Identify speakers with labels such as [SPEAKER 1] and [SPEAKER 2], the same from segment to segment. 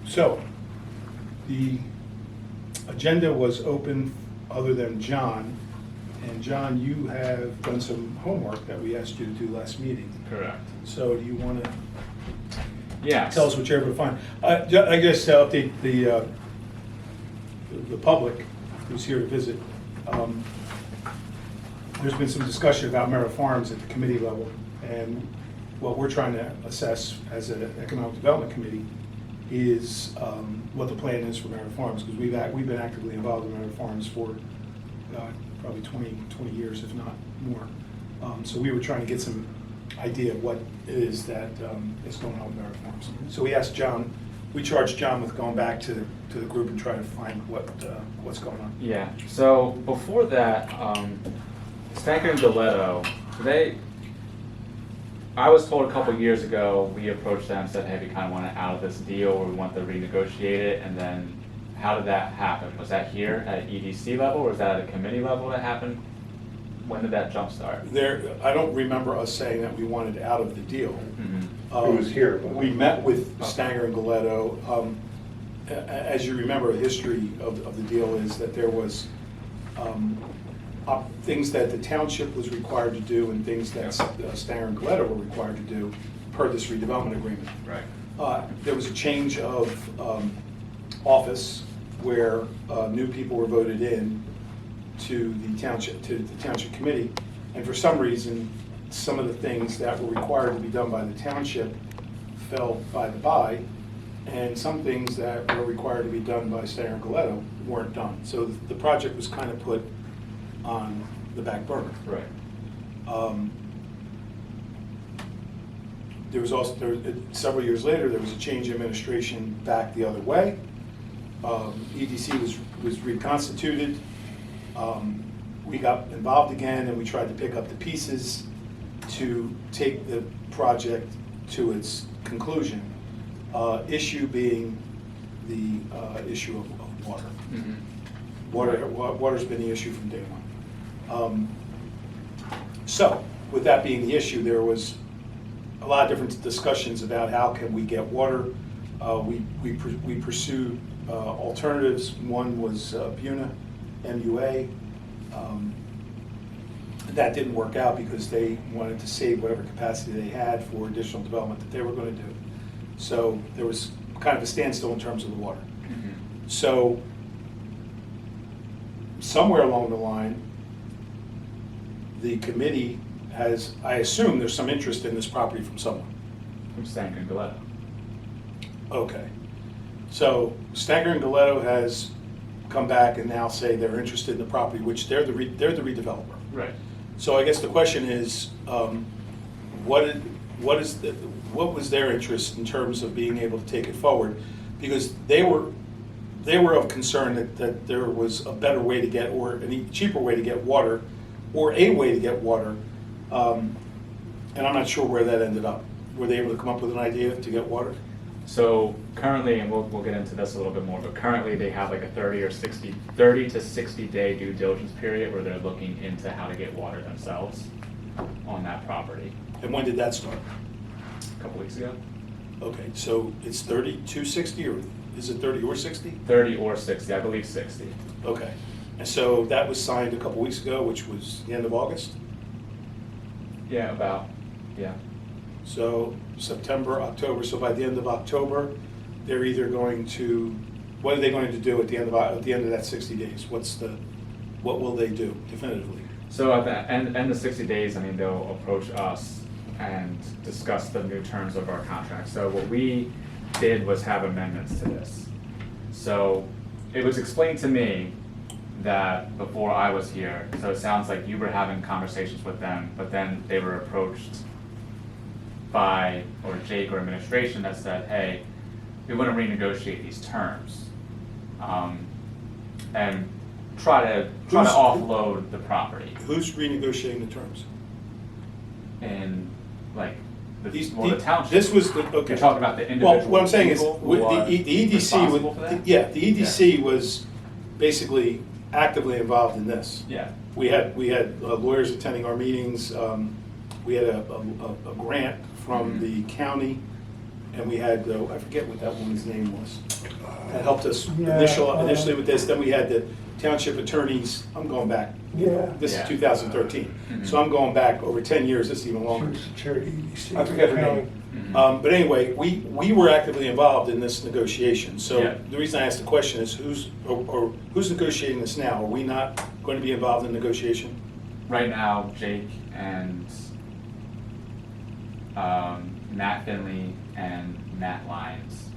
[SPEAKER 1] So, the agenda was open other than John, and John, you have done some homework that we asked you to do last meeting.
[SPEAKER 2] Correct.
[SPEAKER 1] So do you want to
[SPEAKER 2] Yeah.
[SPEAKER 1] tell us what you're able to find? I guess to update the public who's here to visit. There's been some discussion about Merritt Farms at the committee level, and what we're trying to assess as an economic development committee is what the plan is for Merritt Farms, because we've been actively involved in Merritt Farms for probably 20 years, if not more. So we were trying to get some idea of what it is that is going on with Merritt Farms. So we asked John, we charged John with going back to the group and trying to find what's going on.
[SPEAKER 2] Yeah. So before that, Stanker and Diletto, I was told a couple years ago, we approached them and said, hey, we kind of want to out of this deal, or we want to renegotiate it, and then how did that happen? Was that here at an EDC level, or was that at a committee level that happened? When did that jump start?
[SPEAKER 1] I don't remember us saying that we wanted out of the deal.
[SPEAKER 2] Mm-hmm.
[SPEAKER 3] It was here, but-
[SPEAKER 1] We met with Stanger and Galetto. As you remember, the history of the deal is that there was things that the township was required to do and things that Stanger and Galetto were required to do per this redevelopment agreement.
[SPEAKER 2] Right.
[SPEAKER 1] There was a change of office where new people were voted in to the township committee, and for some reason, some of the things that were required to be done by the township fell by the by, and some things that were required to be done by Stanger and Galetto weren't done. So the project was kind of put on the back burner.
[SPEAKER 2] Right.
[SPEAKER 1] There was also, several years later, there was a change in administration back the other way. EDC was reconstituted. We got involved again, and we tried to pick up the pieces to take the project to its conclusion. Issue being the issue of water.
[SPEAKER 2] Mm-hmm.
[SPEAKER 1] Water's been the issue from day one. So, with that being the issue, there was a lot of different discussions about how can we get water. We pursued alternatives. One was BUNA, MUA. That didn't work out because they wanted to save whatever capacity they had for additional development that they were going to do. So there was kind of a standstill in terms of the water.
[SPEAKER 2] Mm-hmm.
[SPEAKER 1] So somewhere along the line, the committee has, I assume there's some interest in this property from someone.
[SPEAKER 2] From Stanker and Diletto.
[SPEAKER 1] Okay. So Stanger and Galetto has come back and now say they're interested in the property, which they're the redeveloper.
[SPEAKER 2] Right.
[SPEAKER 1] So I guess the question is, what was their interest in terms of being able to take it forward? Because they were of concern that there was a better way to get, or a cheaper way to get water, or a way to get water, and I'm not sure where that ended up. Were they able to come up with an idea to get water?
[SPEAKER 2] So currently, and we'll get into this a little bit more, but currently they have like a 30 to 60 day due diligence period where they're looking into how to get water themselves on that property.
[SPEAKER 1] And when did that start?
[SPEAKER 2] A couple weeks ago.
[SPEAKER 1] Okay, so it's 30 to 60, or is it 30 or 60?
[SPEAKER 2] 30 or 60, I believe 60.
[SPEAKER 1] Okay, and so that was signed a couple weeks ago, which was the end of August?
[SPEAKER 2] Yeah, about, yeah.
[SPEAKER 1] So September, October, so by the end of October, they're either going to, what are they going to do at the end of that 60 days? What will they do definitively?
[SPEAKER 2] So at the end of 60 days, I mean, they'll approach us and discuss the new terms of our contract. So what we did was have amendments to this. So it was explained to me that before I was here, so it sounds like you were having conversations with them, but then they were approached by, or Jake or administration that said, hey, we want to renegotiate these terms. And try to offload the property.
[SPEAKER 1] Who's renegotiating the terms?
[SPEAKER 2] And like the
[SPEAKER 1] The
[SPEAKER 2] township.
[SPEAKER 1] This was the, okay.
[SPEAKER 2] You're talking about the individual.
[SPEAKER 1] Well, what I'm saying is,
[SPEAKER 2] people who are
[SPEAKER 1] the EDC,
[SPEAKER 2] responsible for that?
[SPEAKER 1] yeah, the EDC was basically actively involved in this.
[SPEAKER 2] Yeah.
[SPEAKER 1] We had lawyers attending our meetings. We had a grant from the county and we had, I forget what that woman's name was, that helped us
[SPEAKER 3] Yeah,
[SPEAKER 1] initially with this. Then we had the township attorneys, I'm going back.
[SPEAKER 3] Yeah.
[SPEAKER 1] This
[SPEAKER 2] Yeah.
[SPEAKER 1] is 2013. So I'm going back over 10 years, this is even
[SPEAKER 3] She
[SPEAKER 1] longer.
[SPEAKER 3] was the chair of EDC.
[SPEAKER 1] I forget her name. But anyway, we were actively involved in this negotiation. So
[SPEAKER 2] Yeah.
[SPEAKER 1] the reason I asked the question is who's negotiating this now? Are we not going to be involved in negotiation?
[SPEAKER 2] Right now, Jake and Matt Finley and Matt Lyons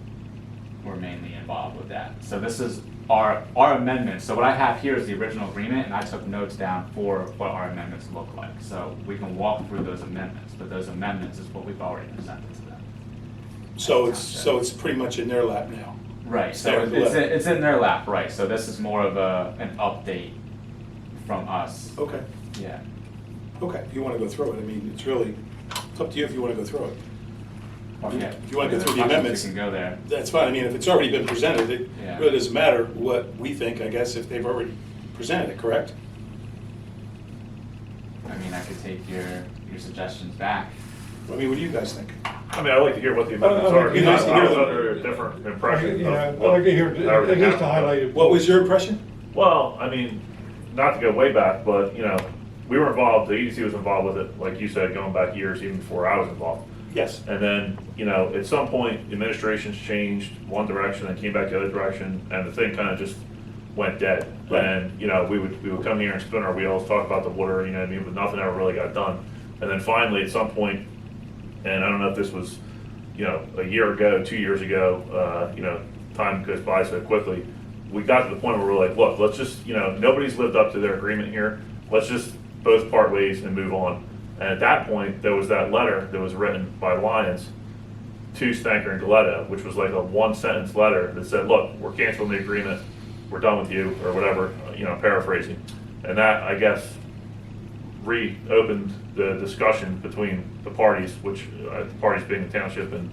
[SPEAKER 2] were mainly involved with that. So this is our amendments. So what I have here is the original agreement, and I took notes down for what our amendments look like. So we can walk through those amendments, but those amendments is what we've already presented to them.
[SPEAKER 1] So it's pretty much in their lap now.
[SPEAKER 2] Right, so
[SPEAKER 1] Standard left.
[SPEAKER 2] it's in their lap, right, so this is more of an update from us.
[SPEAKER 1] Okay,
[SPEAKER 2] Yeah.
[SPEAKER 1] okay. If you want to go through it, I mean, it's up to you if you want to go through it.
[SPEAKER 2] Okay.
[SPEAKER 1] If you wanna go through the amendments.
[SPEAKER 2] We can go there.
[SPEAKER 1] That's fine. I mean, if it's already been presented, it
[SPEAKER 2] Yeah.
[SPEAKER 1] really doesn't matter what we think, I guess, if they've already presented it, correct?
[SPEAKER 2] I mean, I could take your suggestions back.
[SPEAKER 1] I mean, what do you guys think?
[SPEAKER 4] I mean, I'd like to hear what the amendments
[SPEAKER 3] I'd
[SPEAKER 4] are.
[SPEAKER 3] like to
[SPEAKER 1] hear
[SPEAKER 4] I
[SPEAKER 1] them.
[SPEAKER 4] was under a different impression
[SPEAKER 3] Yeah, I'd
[SPEAKER 4] of
[SPEAKER 3] like to hear,
[SPEAKER 4] what
[SPEAKER 3] at
[SPEAKER 4] everything
[SPEAKER 3] least to
[SPEAKER 4] happened.
[SPEAKER 3] highlight it.
[SPEAKER 1] What was your impression?
[SPEAKER 4] Well, I mean, not to go way back, but, you know, we were involved, the EDC was involved with it, like you said, going back years, even before I was involved.
[SPEAKER 1] Yes.
[SPEAKER 4] And then, you know, at some point, the administration's changed one direction and came back the other direction, and the thing kind of just went dead.
[SPEAKER 1] Right.
[SPEAKER 4] And, you know, we would come here and spin our wheels, talk about the water, you know what I mean, but nothing ever really got done. And then finally, at some point, and I don't know if this was, you know, a year ago, 2 years ago, you know, time goes by so quickly, we got to the point where we're like, look, let's just, you know, nobody's lived up to their agreement here. Let's just both part ways and move on. And at that point, there was that letter that was written by Lyons to Stanker and Gloucester, which was like a one-sentence letter that said, look, we're canceling the agreement, we're done with you, or whatever, you know, paraphrasing. And that, I guess, reopened the discussion between the parties, which, the parties being the township and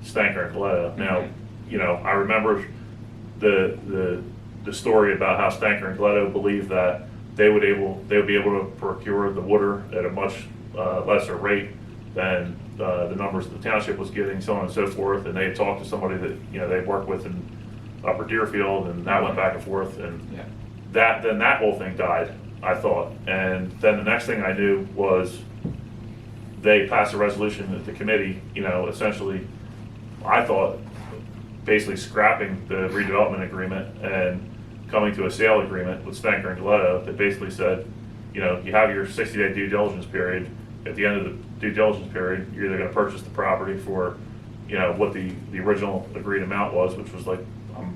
[SPEAKER 4] Stanker and Gloucester. Now, you know, I remember the story about how Stanker and Gloucester believed that they would be able to procure the water at a much lesser rate than the numbers that the township was getting, so on and so forth. And they had talked to somebody that, you know, they worked with in Upper Deerfield, and that went back and forth. And
[SPEAKER 2] Yeah.
[SPEAKER 4] then that whole thing died, I thought. And then the next thing I knew was they passed a resolution at the committee, you know, essentially, I thought, basically scrapping the redevelopment agreement and coming to a sale agreement with Stanker and Gloucester that basically said, you know, you have your 60-day due diligence period. At the end of the due diligence period, you're either going to purchase the property for, you know, what the original agreed amount was, which was like,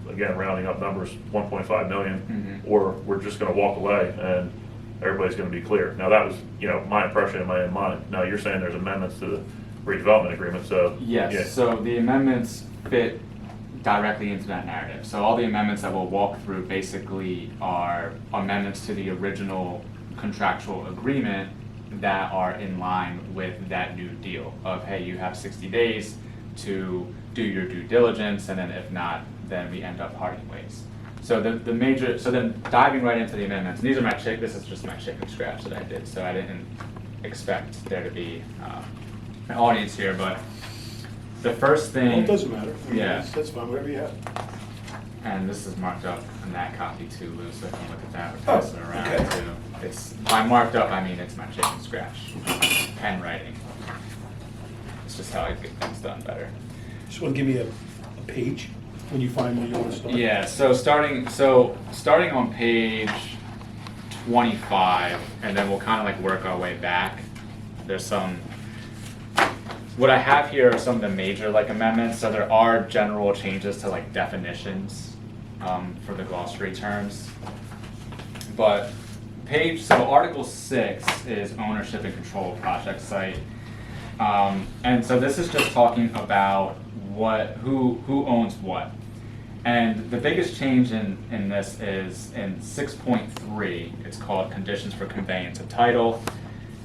[SPEAKER 4] again, rounding up numbers, 1.5 million, or we're just going to walk away and everybody's going to be clear. Now that was, you know, my impression in my own mind. Now you're saying there's amendments to the redevelopment agreement, so.
[SPEAKER 2] Yes,
[SPEAKER 4] yeah.
[SPEAKER 2] so the amendments fit directly into that narrative. So all the amendments that we'll walk through basically are amendments to the original contractual agreement that are in line with that new deal of, hey, you have 60 days to do your due diligence, and then if not, then we end up parting ways. So the major, so then diving right into the amendments, and these are this is just my chicken scratch that I did, so I didn't expect there to be an audience here, but the first thing.
[SPEAKER 1] Well, it doesn't matter. I mean,
[SPEAKER 2] Yeah.
[SPEAKER 1] That's fine, whatever you have.
[SPEAKER 2] And this is marked up in that copy too, Lou, so if you look at that, we're
[SPEAKER 1] Oh,
[SPEAKER 2] passing it around
[SPEAKER 1] okay.
[SPEAKER 2] too. It's, by marked up, I mean it's my chicken scratch, pen writing. It's just how I get things done better.
[SPEAKER 1] Just want to give me a page when you find where you want to start.
[SPEAKER 2] Yeah, so starting on page 25, and then we'll kind of like work our way back. There's some, what I have here are some of the major like amendments. So there are general changes to like definitions for the glossary terms. But so Article 6 is ownership and control of project site. And so this is just talking about who owns what. And the biggest change in this is in 6.3, it's called conditions for conveyance of title.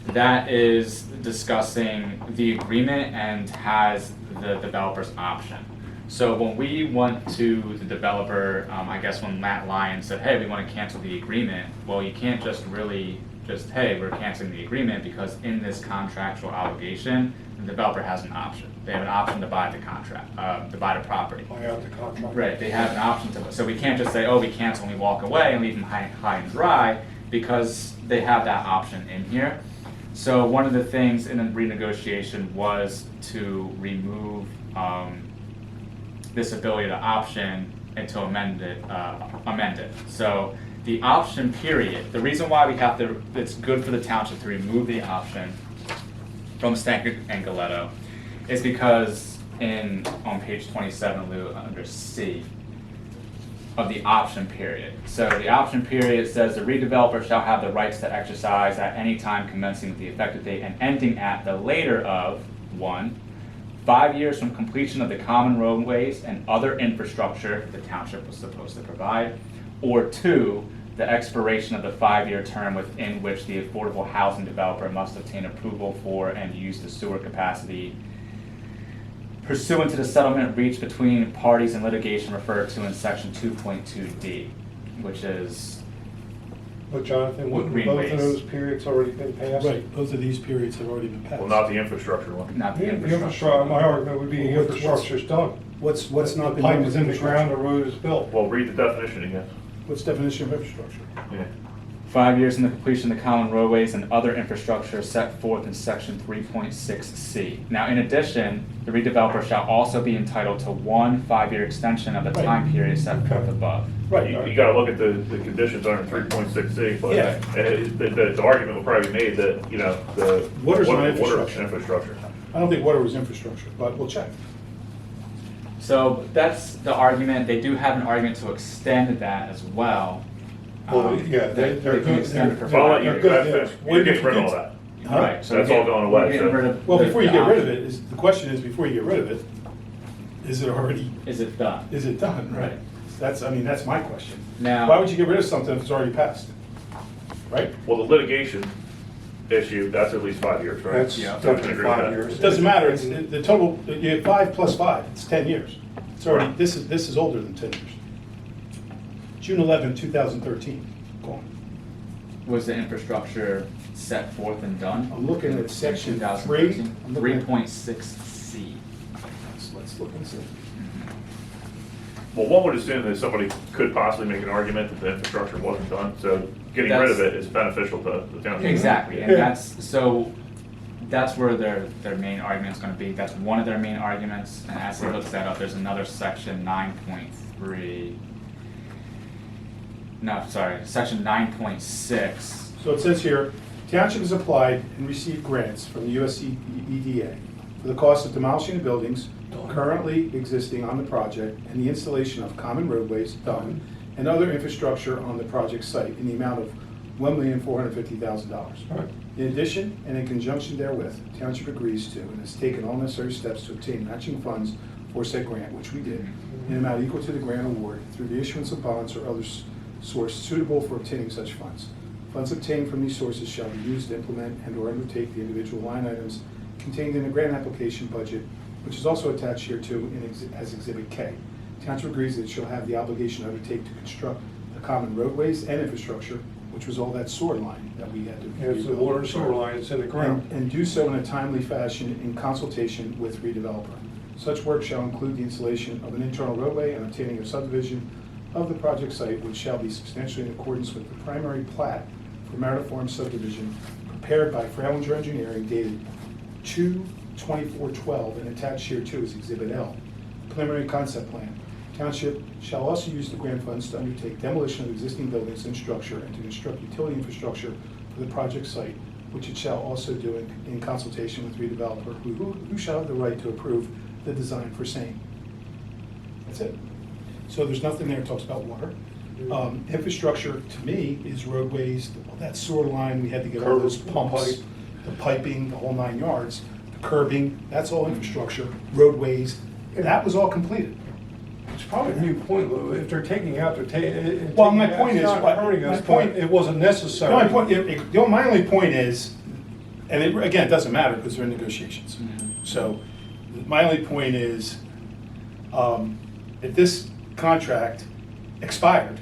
[SPEAKER 2] That is discussing the agreement and has the developer's option. So when we went to the developer, I guess when Matt Lyons said, hey, we want to cancel the agreement, well, you can't just really just, hey, we're canceling the agreement, because in this contractual obligation, the developer has an option. They have an option to buy the contract, to buy the property.
[SPEAKER 3] Buy out the contract.
[SPEAKER 2] Right, they have an option to, so we can't just say, oh, we cancel and we walk away and leave them high and dry, because they have that option in here. So one of the things in the renegotiation was to remove this ability to option and to amend it. So the option period, the reason why we have to, it's good for the township to remove the option from Stank and Galetto is because on page 27, Lou, under C, of the option period. So the option period says the redeveloper shall have the rights to exercise at any time commencing with the effective date and ending at the later of 1, 5 years from completion of the common roadways and other infrastructure the township was supposed to provide, or 2, the expiration of the 5-year term within which the affordable housing developer must obtain approval for and use the sewer capacity pursuant to the settlement reached between parties in litigation referred to in section 2.2D, which is,
[SPEAKER 3] But Jonathan, wouldn't both
[SPEAKER 2] Greenways.
[SPEAKER 3] of those periods already been passed?
[SPEAKER 1] Right, both of these periods have already been passed.
[SPEAKER 4] Well, not the infrastructure one.
[SPEAKER 2] not
[SPEAKER 3] The
[SPEAKER 2] the
[SPEAKER 3] infrastructure,
[SPEAKER 2] infrastructure.
[SPEAKER 3] my argument would be the
[SPEAKER 1] Well, what's-
[SPEAKER 3] infrastructure's done.
[SPEAKER 1] What's not
[SPEAKER 3] The
[SPEAKER 1] been
[SPEAKER 3] pipe
[SPEAKER 1] done
[SPEAKER 3] is
[SPEAKER 1] with
[SPEAKER 3] in the ground, the
[SPEAKER 1] infrastructure?
[SPEAKER 3] road is built.
[SPEAKER 4] Well, read the definition again.
[SPEAKER 1] What's the definition of infrastructure?
[SPEAKER 4] Yeah.
[SPEAKER 2] 5 years from the completion of the common roadways and other infrastructure set forth in section 3.6C. Now, in addition, the redeveloper shall also be entitled to 1 5-year extension of the
[SPEAKER 1] Right.
[SPEAKER 2] time period set forth above.
[SPEAKER 1] Right,
[SPEAKER 4] You gotta look at the conditions under 3.6C, but
[SPEAKER 1] Yeah.
[SPEAKER 4] the argument will probably be made that, you know, the.
[SPEAKER 1] Water's not
[SPEAKER 4] water-
[SPEAKER 1] infrastructure.
[SPEAKER 4] Infrastructure.
[SPEAKER 1] I don't think water was infrastructure, but we'll check.
[SPEAKER 2] So that's the argument. They do have an argument to extend that as well.
[SPEAKER 3] Well, yeah,
[SPEAKER 2] They
[SPEAKER 3] they're
[SPEAKER 2] can
[SPEAKER 3] good.
[SPEAKER 2] extend it for
[SPEAKER 4] I'll
[SPEAKER 2] 5
[SPEAKER 4] let you,
[SPEAKER 2] years.
[SPEAKER 3] good,
[SPEAKER 4] that's-
[SPEAKER 3] yeah.
[SPEAKER 4] you're getting rid of all that.
[SPEAKER 1] Huh?
[SPEAKER 2] Right, so
[SPEAKER 4] That's
[SPEAKER 2] we're
[SPEAKER 4] all
[SPEAKER 2] getting-
[SPEAKER 4] going away,
[SPEAKER 2] we're getting
[SPEAKER 4] so-
[SPEAKER 2] rid of
[SPEAKER 1] Well,
[SPEAKER 2] the-
[SPEAKER 1] before you
[SPEAKER 2] the
[SPEAKER 1] get rid of
[SPEAKER 2] option.
[SPEAKER 1] it, the question is, before you get rid of it, is it already,
[SPEAKER 2] Is it done?
[SPEAKER 1] is it done, right?
[SPEAKER 2] Right.
[SPEAKER 1] That's my question.
[SPEAKER 2] Now-
[SPEAKER 1] Why would you get rid of something if it's already passed? Right?
[SPEAKER 4] Well, the litigation issue, that's at least 5 years, right?
[SPEAKER 3] That's
[SPEAKER 2] Yeah.
[SPEAKER 4] So we can
[SPEAKER 3] definitely
[SPEAKER 4] agree with
[SPEAKER 3] 5
[SPEAKER 4] that.
[SPEAKER 3] years.
[SPEAKER 1] It doesn't matter, it's, the total, you have 5 plus 5, it's 10 years. It's already,
[SPEAKER 4] Right.
[SPEAKER 1] this is older than 10 years. June 11, 2013, go on.
[SPEAKER 2] Was the infrastructure set forth and done?
[SPEAKER 1] I'm looking at section 3.
[SPEAKER 2] 2013?
[SPEAKER 1] I'm looking at-
[SPEAKER 2] 3.6C.
[SPEAKER 1] Let's look and see.
[SPEAKER 4] Well, one would assume that somebody could possibly make an argument that the infrastructure wasn't done, so getting rid of
[SPEAKER 2] That's-
[SPEAKER 4] it is beneficial to the township.
[SPEAKER 2] Exactly, and
[SPEAKER 3] Yeah.
[SPEAKER 2] that's where their main argument's gonna be. That's one of their main arguments, and as he looks that up, there's another section 9.3. No, sorry, section 9.6.
[SPEAKER 1] So it says here, township has applied and received grants from the USC EDA for the cost of demolishing the buildings currently existing on the project and the installation of common roadways done and other infrastructure on the project site in the amount of $1,450,000.
[SPEAKER 3] Right.
[SPEAKER 1] In addition, and in conjunction therewith, township agrees to and has taken all necessary steps to obtain matching funds for said grant, which we did, in an amount equal to the grant award through the issuance of bonds or other source suitable for obtaining such funds. Funds obtained from these sources shall be used to implement and/or undertake the individual line items contained in the grant application budget, which is also attached here to as Exhibit K. Township agrees that it shall have the obligation to undertake to construct the common roadways and infrastructure, which was all that sewer line that we had to.
[SPEAKER 3] It's the
[SPEAKER 1] rebuild.
[SPEAKER 3] water and sewer line, it's in the ground.
[SPEAKER 1] And do so in a timely fashion in consultation with redeveloper. Such work shall include the installation of an internal roadway and obtaining a subdivision of the project site, which shall be substantially in accordance with the primary plat for Marital subdivision prepared by Fralinger Engineering dated 2/24/12 and attached here too is Exhibit L. Preliminary concept plan. Township shall also use the grant funds to undertake demolition of existing buildings and structure and to construct utility infrastructure for the project site, which it shall also do in consultation with redeveloper, who shall have the right to approve the design for same. That's it. So there's nothing there that talks about water. Infrastructure, to me, is roadways, that sewer line, we had to get all those
[SPEAKER 3] Curb,
[SPEAKER 1] pumps,
[SPEAKER 3] pipe.
[SPEAKER 1] the piping, the whole 9 yards, the curbing, that's all infrastructure, roadways, that was all completed.
[SPEAKER 3] It's probably a new point, Lou, if they're taking out,
[SPEAKER 1] Well, my point is,
[SPEAKER 3] it's not
[SPEAKER 1] what-
[SPEAKER 3] hurting us,
[SPEAKER 1] my point-
[SPEAKER 3] but it wasn't necessary.
[SPEAKER 1] The only point, my only point is, and again, it doesn't matter because they're in negotiations. So my only point is, if this contract expired,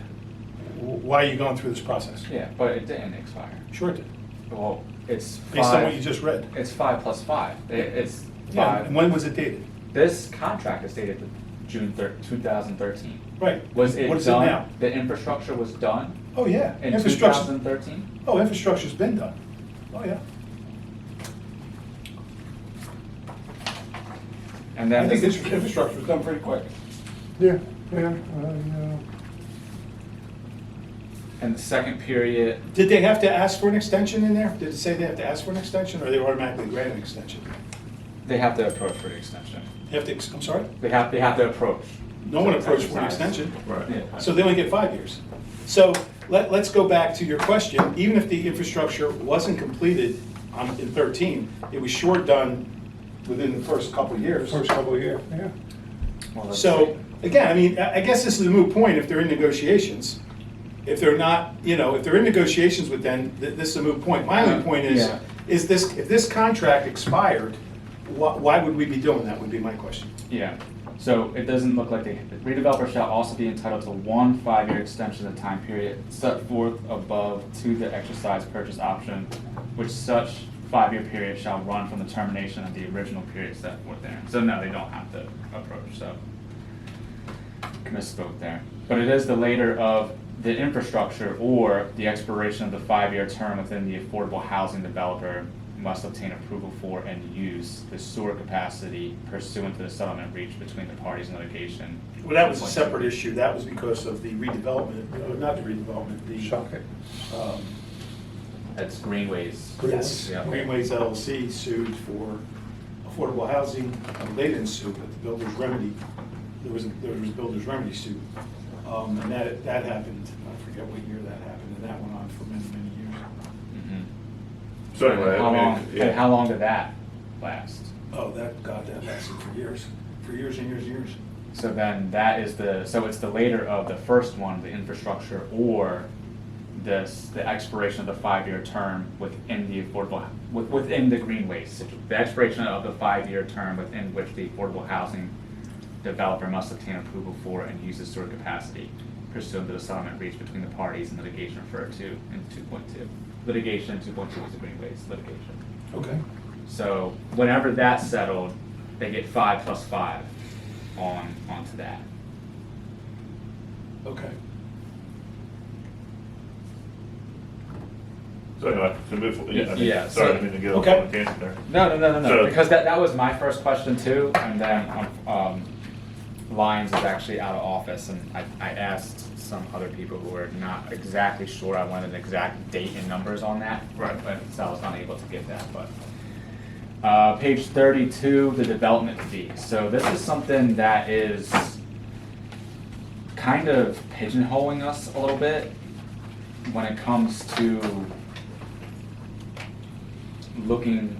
[SPEAKER 1] why are you going through this process?
[SPEAKER 2] Yeah, but it didn't expire.
[SPEAKER 1] Sure it did,
[SPEAKER 2] Well, it's
[SPEAKER 1] based on what you
[SPEAKER 2] five,
[SPEAKER 1] just read.
[SPEAKER 2] it's 5 plus 5. It's
[SPEAKER 1] Yeah,
[SPEAKER 2] 5.
[SPEAKER 1] and when was it dated?
[SPEAKER 2] This contract is dated to June 2013.
[SPEAKER 1] Right.
[SPEAKER 2] Was it
[SPEAKER 1] What is
[SPEAKER 2] done?
[SPEAKER 1] it now?
[SPEAKER 2] The infrastructure was done
[SPEAKER 1] Oh, yeah.
[SPEAKER 2] in
[SPEAKER 1] Infrastructure.
[SPEAKER 2] 2013?
[SPEAKER 1] Oh, infrastructure's been done. Oh, yeah.
[SPEAKER 2] And
[SPEAKER 1] I
[SPEAKER 2] then
[SPEAKER 1] think
[SPEAKER 2] this,
[SPEAKER 1] this infrastructure was done pretty quick.
[SPEAKER 3] Yeah,
[SPEAKER 2] and the second period,
[SPEAKER 1] Did they have to ask for an extension in there? Did it say they have to ask for an extension, or they automatically grant an extension?
[SPEAKER 2] they have to approach for the extension.
[SPEAKER 1] They have to, I'm sorry?
[SPEAKER 2] They have to approach.
[SPEAKER 1] No one
[SPEAKER 2] to
[SPEAKER 1] approached for an
[SPEAKER 2] exercise.
[SPEAKER 1] extension.
[SPEAKER 4] Right.
[SPEAKER 2] Yeah.
[SPEAKER 1] So they only get 5 years. So let's go back to your question. Even if the infrastructure wasn't completed in 13, it was sure done within the first couple of years.
[SPEAKER 3] first couple of years, yeah.
[SPEAKER 2] Well, let's
[SPEAKER 1] So,
[SPEAKER 2] see.
[SPEAKER 1] again, I mean, I guess this is a moot point if they're in negotiations. If they're not, if they're in negotiations with them, this is a moot point. My only point is,
[SPEAKER 2] Yeah.
[SPEAKER 1] if this contract expired, why would we be doing that, would be my question.
[SPEAKER 2] Yeah, so it doesn't look like the redeveloper shall also be entitled to 1 5-year extension of the time period set forth above to the exercise purchase option, which such 5-year period shall run from the termination of the original period set forth there. So no, they don't have to approach, so misspoke there. But it is the later of the infrastructure or the expiration of the 5-year term within the affordable housing developer must obtain approval for and use the sewer capacity pursuant to the settlement reached between the parties in litigation.
[SPEAKER 1] Well, that was a separate issue. That was because of the redevelopment, not the redevelopment, the.
[SPEAKER 3] Shock it.
[SPEAKER 2] That's Greenways.
[SPEAKER 1] Yes,
[SPEAKER 2] Yeah.
[SPEAKER 1] Greenways LLC sued for affordable housing. They didn't sue, but the builder's remedy, there was a builder's remedy suit. And that happened, I forget what year that happened, and that went on for many, many years.
[SPEAKER 2] Mhm.
[SPEAKER 4] So anyway,
[SPEAKER 2] How
[SPEAKER 4] I mean,
[SPEAKER 2] long,
[SPEAKER 4] yeah.
[SPEAKER 2] and how long did that last?
[SPEAKER 1] Oh, that lasted for years and years and years.
[SPEAKER 2] So then that is so it's the later of the first one, the infrastructure, or the expiration of the 5-year term within the within the Greenways. The expiration of the 5-year term within which the affordable housing developer must obtain approval for and use the sewer capacity pursuant to the settlement reached between the parties in litigation referred to in 2.2. Litigation 2.2 is the Greenways litigation.
[SPEAKER 1] Okay.
[SPEAKER 2] So whenever that's settled, they get 5 plus 5 onto that.
[SPEAKER 1] Okay.
[SPEAKER 4] So anyway, to move,
[SPEAKER 2] Yeah,
[SPEAKER 4] sorry, I
[SPEAKER 2] so-
[SPEAKER 4] didn't mean to go
[SPEAKER 1] Okay.
[SPEAKER 4] on a tangent there.
[SPEAKER 2] No,
[SPEAKER 4] So-
[SPEAKER 2] because that was my first question too, and then Lyons is actually out of office, and I asked some other people who were not exactly sure. I wanted an exact date and numbers on that,
[SPEAKER 4] Right.
[SPEAKER 2] but so I was unable to get that. But page 32, the development fee. So this is something that is kind of pigeonholing us a little bit when it comes to looking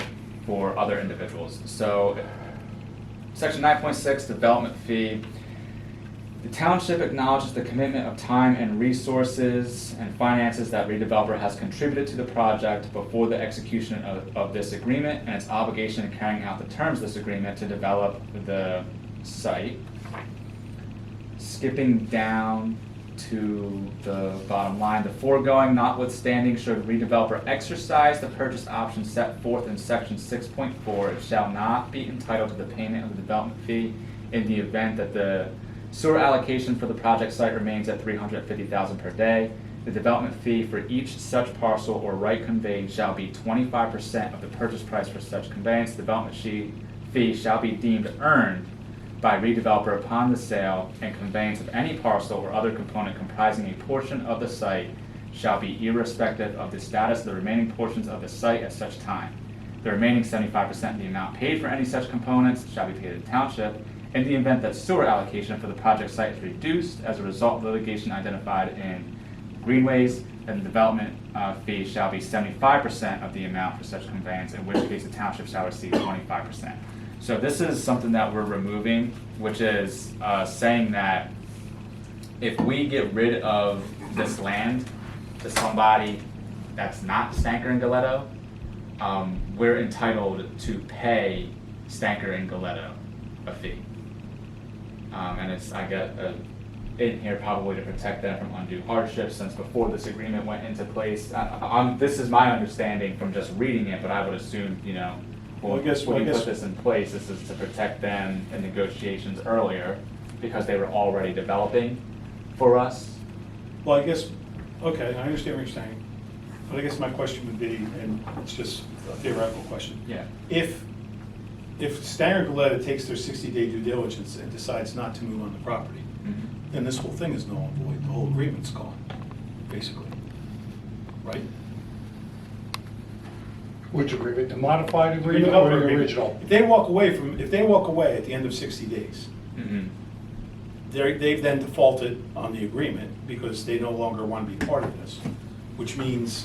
[SPEAKER 2] for other individuals. So, section 9.6, development fee. The township acknowledges the commitment of time and resources and finances that redeveloper has contributed to the project before the execution of this agreement and its obligation in carrying out the terms of this agreement to develop the site. Skipping down to the bottom line, the foregoing notwithstanding, should redeveloper exercise the purchase option set forth in section 6.4, it shall not be entitled to the payment of the development fee in the event that the sewer allocation for the project site remains at $350,000 per day. The development fee for each such parcel or right conveyed shall be 25% of the purchase price for such conveyance. The development fee shall be deemed earned by redeveloper upon the sale and conveyance of any parcel or other component comprising a portion of the site shall be irrespective of the status of the remaining portions of the site at such time. The remaining 75% of the amount paid for any such components shall be paid to the township. In the event that sewer allocation for the project site is reduced as a result of litigation identified in Greenways, then the development fee shall be 75% of the amount for such conveyance, in which case the township shall receive 25%. So this is something that we're removing, which is saying that if we get rid of this land to somebody that's not Stanker and Galetto, we're entitled to pay Stanker and Galetto a fee. And it's, I get in here probably to protect them from undue hardship, since before this agreement went into place. This is my understanding from just reading it, but I would assume, you know,
[SPEAKER 1] Well, I guess-
[SPEAKER 2] when you
[SPEAKER 1] I guess-
[SPEAKER 2] put this in place, this is to protect them in negotiations earlier, because they were already developing for us.
[SPEAKER 1] Well, I guess, okay, I understand what you're saying, but I guess my question would be, and it's just a theoretical question.
[SPEAKER 2] Yeah.
[SPEAKER 1] If Stanger Galetta takes their 60-day due diligence and decides not to move on the property,
[SPEAKER 2] Mhm.
[SPEAKER 1] then this whole thing is null and void, the whole agreement's gone, basically, right?
[SPEAKER 3] Which agreement, the modified agreement or the original?
[SPEAKER 1] If they walk away at the end of 60 days,
[SPEAKER 2] Mhm.
[SPEAKER 1] they've then defaulted on the agreement because they no longer want to be part of this, which means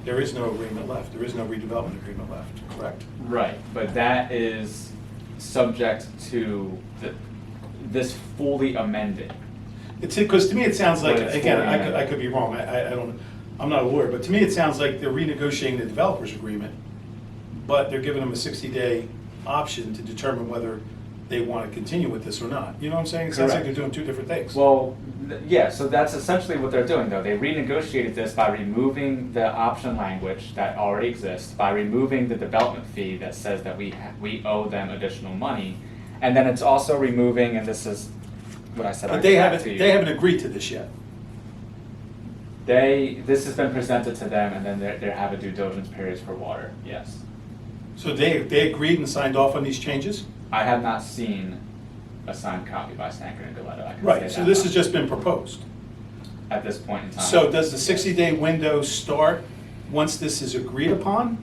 [SPEAKER 1] there is no agreement left, there is no redevelopment agreement left, correct?
[SPEAKER 2] Right, but that is subject to this fully amended.
[SPEAKER 1] It's, because to me, it sounds like,
[SPEAKER 2] But it's
[SPEAKER 1] again,
[SPEAKER 2] fully
[SPEAKER 1] I could be wrong, I don't, I'm not a lawyer, but to me, it sounds like they're renegotiating the developer's agreement, but they're giving them a 60-day option to determine whether they want to continue with this or not. You know what I'm saying? It sounds like
[SPEAKER 2] Correct.
[SPEAKER 1] they're doing two different things.
[SPEAKER 2] Well, yeah, so that's essentially what they're doing, though. They renegotiated this by removing the option language that already exists, by removing the development fee that says that we owe them additional money, and then it's also removing, and this is what I said.
[SPEAKER 1] But
[SPEAKER 2] I'll
[SPEAKER 1] they
[SPEAKER 2] get back
[SPEAKER 1] haven't,
[SPEAKER 2] to you.
[SPEAKER 1] they haven't agreed to this yet.
[SPEAKER 2] This has been presented to them, and then they have a due diligence period for water, yes.
[SPEAKER 1] So they agreed and signed off on these changes?
[SPEAKER 2] I have not seen a signed copy by Stanker and Galetta, I can say
[SPEAKER 1] Right, so
[SPEAKER 2] that
[SPEAKER 1] this
[SPEAKER 2] much
[SPEAKER 1] has just been proposed.
[SPEAKER 2] at this point in time.
[SPEAKER 1] So does the 60-day window start once this is agreed upon?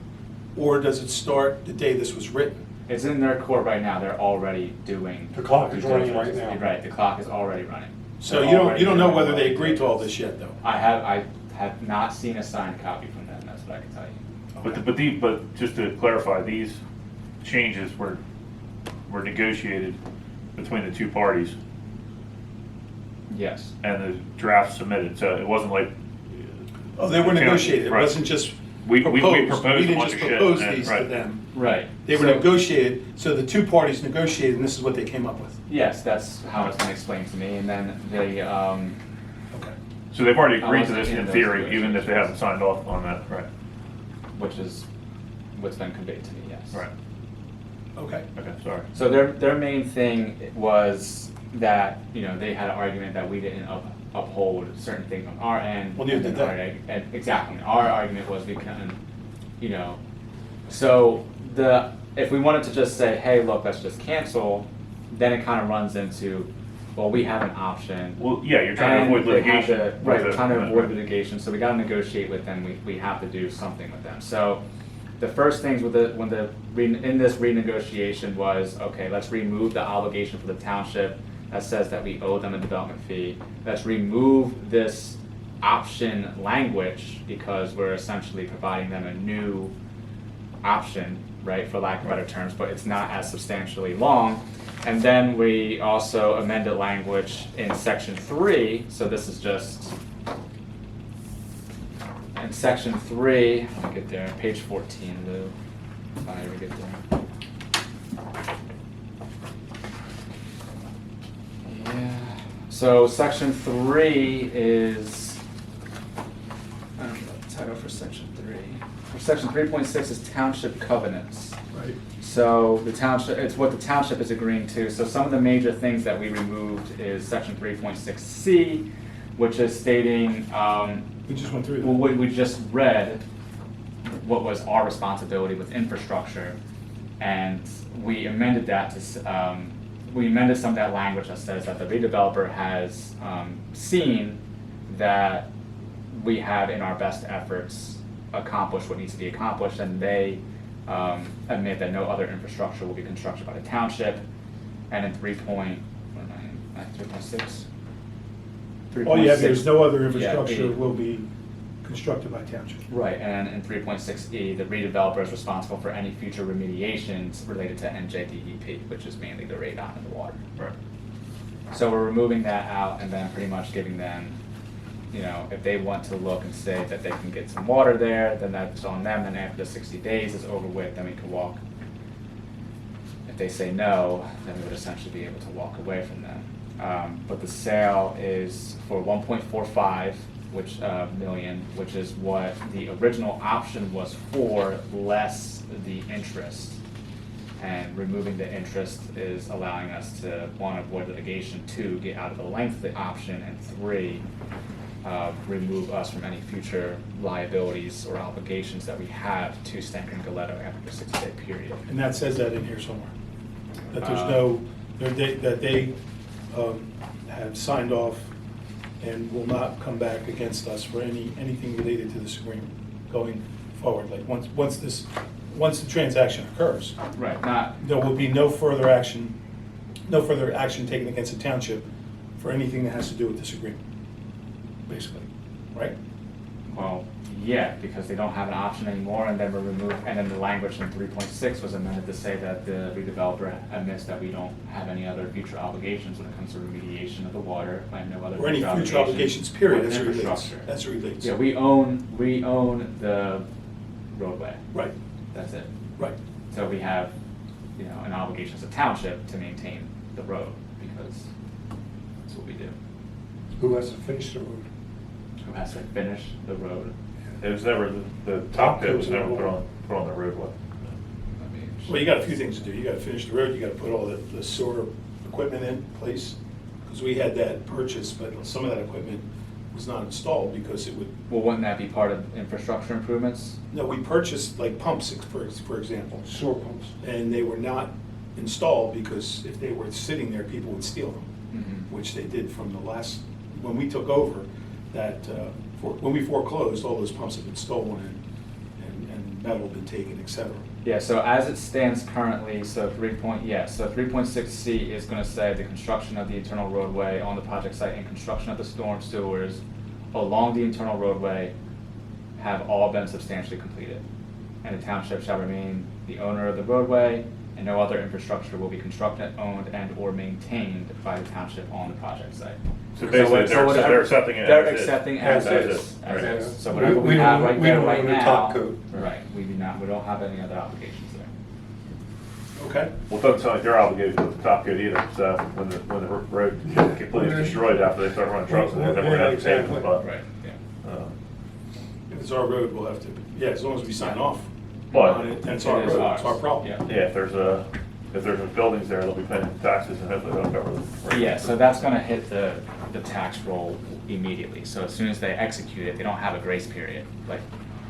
[SPEAKER 1] Or does it start the day this was written?
[SPEAKER 2] It's in their court right now, they're already doing.
[SPEAKER 3] The clock is
[SPEAKER 2] due
[SPEAKER 3] running
[SPEAKER 2] diligence.
[SPEAKER 3] right now.
[SPEAKER 2] Right, the clock is already running.
[SPEAKER 1] So
[SPEAKER 2] They're
[SPEAKER 1] you
[SPEAKER 2] already
[SPEAKER 1] don't know
[SPEAKER 2] doing
[SPEAKER 1] whether
[SPEAKER 2] all
[SPEAKER 1] they
[SPEAKER 2] the
[SPEAKER 1] agreed to all
[SPEAKER 2] diligence.
[SPEAKER 1] this yet, though?
[SPEAKER 2] I have not seen a signed copy from them, that's what I can tell you.
[SPEAKER 4] But just to clarify, these changes were negotiated between the two parties
[SPEAKER 2] Yes,
[SPEAKER 4] and the draft submitted, so it wasn't like.
[SPEAKER 1] Oh, they were negotiated, it
[SPEAKER 4] Right.
[SPEAKER 1] wasn't just
[SPEAKER 4] We
[SPEAKER 1] proposed.
[SPEAKER 4] proposed a
[SPEAKER 1] didn't
[SPEAKER 4] bunch
[SPEAKER 1] just
[SPEAKER 4] of shit,
[SPEAKER 1] propose
[SPEAKER 4] and-
[SPEAKER 1] these to
[SPEAKER 4] right.
[SPEAKER 1] them.
[SPEAKER 2] right.
[SPEAKER 1] They were
[SPEAKER 2] So-
[SPEAKER 1] negotiated, so the two parties negotiated, and this is what they came up with.
[SPEAKER 2] Yes, that's how it's been explained to me, and then they,
[SPEAKER 1] Okay.
[SPEAKER 4] So they've already
[SPEAKER 2] I
[SPEAKER 4] agreed to
[SPEAKER 2] wasn't
[SPEAKER 4] this
[SPEAKER 2] in
[SPEAKER 4] in
[SPEAKER 2] those
[SPEAKER 4] theory, even if they
[SPEAKER 2] negotiations.
[SPEAKER 4] haven't signed off on that, right?
[SPEAKER 2] which is what's been conveyed to me, yes.
[SPEAKER 4] Right,
[SPEAKER 1] Okay.
[SPEAKER 4] okay, sorry.
[SPEAKER 2] So their main thing was that, you know, they had an argument that we didn't uphold certain things on our end.
[SPEAKER 1] Well, neither
[SPEAKER 2] and
[SPEAKER 1] did
[SPEAKER 2] then
[SPEAKER 1] they.
[SPEAKER 2] and exactly, our argument was we couldn't, you know, so if we wanted to just say, hey, look, let's just cancel, then it kind of runs into, well, we have an option.
[SPEAKER 4] Well, yeah, you're trying to
[SPEAKER 2] and
[SPEAKER 4] avoid
[SPEAKER 2] they have
[SPEAKER 4] litigation.
[SPEAKER 2] to- Right,
[SPEAKER 4] with
[SPEAKER 2] trying to
[SPEAKER 4] it.
[SPEAKER 2] avoid litigation, so we gotta negotiate with them, we have to do something with them. So the first things in this renegotiation was, okay, let's remove the obligation for the township that says that we owe them a development fee. Let's remove this option language because we're essentially providing them a new option, right, for lack of better terms, but it's not as substantially long. And then we also amended language in section 3, so this is just in section 3, let me get there, page 14, Lou, if I ever get there. Yeah, so section 3 is, I don't know the title for section 3. For section 3.6 is township covenants.
[SPEAKER 1] Right.
[SPEAKER 2] So the township, it's what the township is agreeing to. So some of the major things that we removed is section 3.6C, which is stating,
[SPEAKER 1] We just went through
[SPEAKER 2] well,
[SPEAKER 1] that.
[SPEAKER 2] what we just read, what was our responsibility with infrastructure, and we amended that to, we amended some of that language that says that the redeveloper has seen that we have in our best efforts accomplished what needs to be accomplished, and they admit that no other infrastructure will be constructed by the township. And in 3.6?
[SPEAKER 1] Oh, yeah, there's no other
[SPEAKER 2] Yeah,
[SPEAKER 1] infrastructure
[SPEAKER 2] eight.
[SPEAKER 1] will be constructed by township.
[SPEAKER 2] Right, and in 3.6E, the redeveloper is responsible for any future remediations related to NJDEP, which is mainly the radon in the water.
[SPEAKER 4] Right.
[SPEAKER 2] So we're removing that out and then pretty much giving them, you know, if they want to look and say that they can get some water there, then that's on them, and after the 60 days is over with, then we can walk. If they say no, then we would essentially be able to walk away from them. But the sale is for 1.45, million, which is what the original option was for, less the interest. And removing the interest is allowing us to, one, avoid litigation, two, get out of the length of the option, and three, remove us from any future liabilities or obligations that we have to Stanker and Galetto after the 6-day period.
[SPEAKER 1] And that says that in here somewhere, that there's no, that they have signed off and will not come back against us for anything related to this agreement going forward. Like, once the transaction occurs,
[SPEAKER 2] Right, not,
[SPEAKER 1] there will be no further action taken against the township for anything that has to do with this agreement, basically, right?
[SPEAKER 2] well, yeah, because they don't have an option anymore, and then and then the language in 3.6 was amended to say that the redeveloper admits that we don't have any other future obligations when it comes to remediation of the water, and no other
[SPEAKER 1] Or any future obligations, period,
[SPEAKER 2] with
[SPEAKER 1] as it relates.
[SPEAKER 2] infrastructure.
[SPEAKER 1] As it relates.
[SPEAKER 2] Yeah, we own the roadway,
[SPEAKER 1] Right,
[SPEAKER 2] that's it.
[SPEAKER 1] right.
[SPEAKER 2] So we have, an obligation as a township to maintain the road, because that's what we do.
[SPEAKER 3] Who has to finish the road?
[SPEAKER 2] Who has to finish the road?
[SPEAKER 4] It was never, the top coat was never put on the roadway.
[SPEAKER 2] I mean,
[SPEAKER 1] Well, you got a few things to do. You gotta finish the road, you gotta put all the sewer equipment in place. Because we had that purchased, but some of that equipment was not installed because it would,
[SPEAKER 2] Well, wouldn't that be part of infrastructure improvements?
[SPEAKER 1] no, we purchased like pumps, for example.
[SPEAKER 3] Sewer pumps.
[SPEAKER 1] And they were not installed because if they were sitting there, people would steal them.
[SPEAKER 2] Mhm.
[SPEAKER 1] Which they did from the last, when we took over, when we foreclosed, all those pumps had been stolen and metal had been taken, et cetera.
[SPEAKER 2] Yeah, so as it stands currently, so 3.6C is gonna say the construction of the internal roadway on the project site and construction of the storm sewers along the internal roadway have all been substantially completed. And the township shall remain the owner of the roadway, and no other infrastructure will be constructed, owned, and/or maintained by the township on the project site.
[SPEAKER 4] So basically, they're accepting it
[SPEAKER 2] They're
[SPEAKER 4] as is.
[SPEAKER 2] accepting as
[SPEAKER 3] As
[SPEAKER 2] is,
[SPEAKER 4] is,
[SPEAKER 2] as
[SPEAKER 4] right.
[SPEAKER 2] is. So whatever
[SPEAKER 3] We
[SPEAKER 2] we have
[SPEAKER 3] don't-
[SPEAKER 2] right
[SPEAKER 3] we
[SPEAKER 2] there
[SPEAKER 3] don't
[SPEAKER 2] right
[SPEAKER 3] own the
[SPEAKER 2] now.
[SPEAKER 3] top coat.
[SPEAKER 2] Right, we don't have any other obligations there.
[SPEAKER 1] Okay?
[SPEAKER 4] Well, don't sound like they're obligated with the top coat either, so when the road gets completely destroyed after they start running trucks, they're never gonna have to pay for
[SPEAKER 3] Exactly.
[SPEAKER 4] the bond.
[SPEAKER 2] Right, yeah.
[SPEAKER 1] If it's our road, we'll have to, yeah, as long as we sign off
[SPEAKER 4] But-
[SPEAKER 1] on it, that's our
[SPEAKER 2] It is
[SPEAKER 1] road,
[SPEAKER 2] ours.
[SPEAKER 1] it's our problem.
[SPEAKER 2] Yeah.
[SPEAKER 4] Yeah, if there's buildings there, they'll be paying taxes and hopefully they'll cover them.
[SPEAKER 2] Yeah, so that's gonna hit the tax roll immediately. So as soon as they execute it, they don't have a grace period. Like,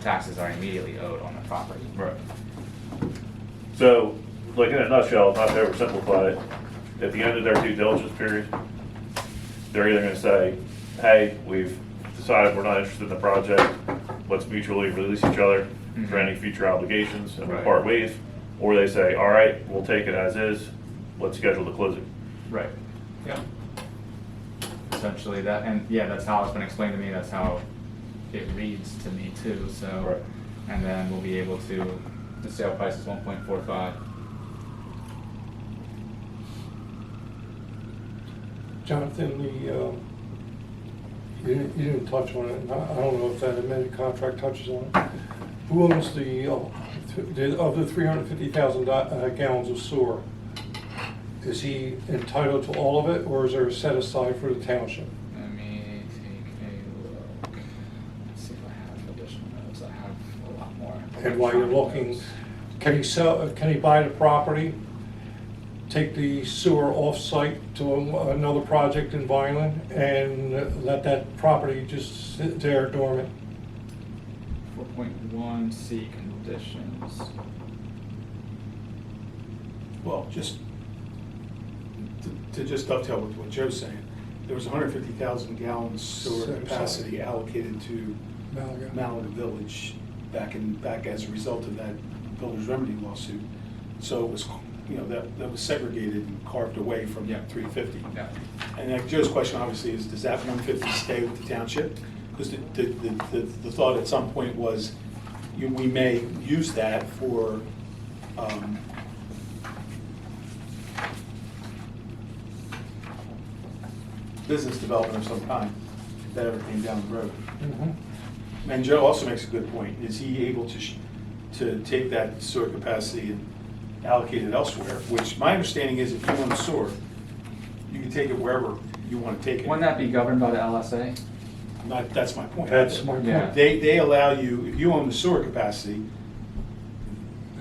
[SPEAKER 2] taxes are immediately owed on the property.
[SPEAKER 4] Right. So, like in a nutshell, not to oversimplify it, at the end of their due diligence period, they're either gonna say, hey, we've decided we're not interested in the project, let's mutually release each other for any future obligations and we'll
[SPEAKER 2] Right.
[SPEAKER 4] part ways, or they say, all right, we'll take it as is, let's schedule the closing.
[SPEAKER 2] Right. Yeah. Essentially that, and yeah, that's how it's been explained to me, that's how it reads to me too, so.
[SPEAKER 4] Right.
[SPEAKER 2] And then we'll be able to, the sale price is 1.45.
[SPEAKER 3] Jonathan, you didn't touch on it, and I don't know if that amended contract touches on it. Who owns of the 350,000 gallons of sewer? Is he entitled to all of it, or is there a set aside for the township?
[SPEAKER 2] Let me take a look. Let's see if I have additional notes. I have a lot more.
[SPEAKER 3] And while you're looking, can he buy the property, take the sewer off-site to another project in Vineland, and let that property just sit there dormant?
[SPEAKER 2] 4.1C conditions.
[SPEAKER 1] Well, just to just dovetail with what Joe's saying, there was 150,000 gallons sewer
[SPEAKER 3] Set aside.
[SPEAKER 1] capacity allocated to
[SPEAKER 3] Malaga.
[SPEAKER 1] Malaga Village back as a result of that builder's remedy lawsuit. So it was, that was segregated and carved away from
[SPEAKER 2] Yeah.
[SPEAKER 1] 350.
[SPEAKER 2] Yeah.
[SPEAKER 1] And then Joe's question obviously is, does that 150 stay with the township? Because the thought at some point was, we may use that for, business development of some kind, if that ever came down the road.
[SPEAKER 3] Mhm.
[SPEAKER 1] And Joe also makes a good point. Is he able to take that sewer capacity and allocate it elsewhere? Which my understanding is if you own sewer, You can take it wherever you want to take it.
[SPEAKER 2] Wouldn't that be governed by the LSA?
[SPEAKER 1] That's my point.
[SPEAKER 3] That's my point.
[SPEAKER 2] Yeah.
[SPEAKER 1] They allow you, if you own the sewer capacity,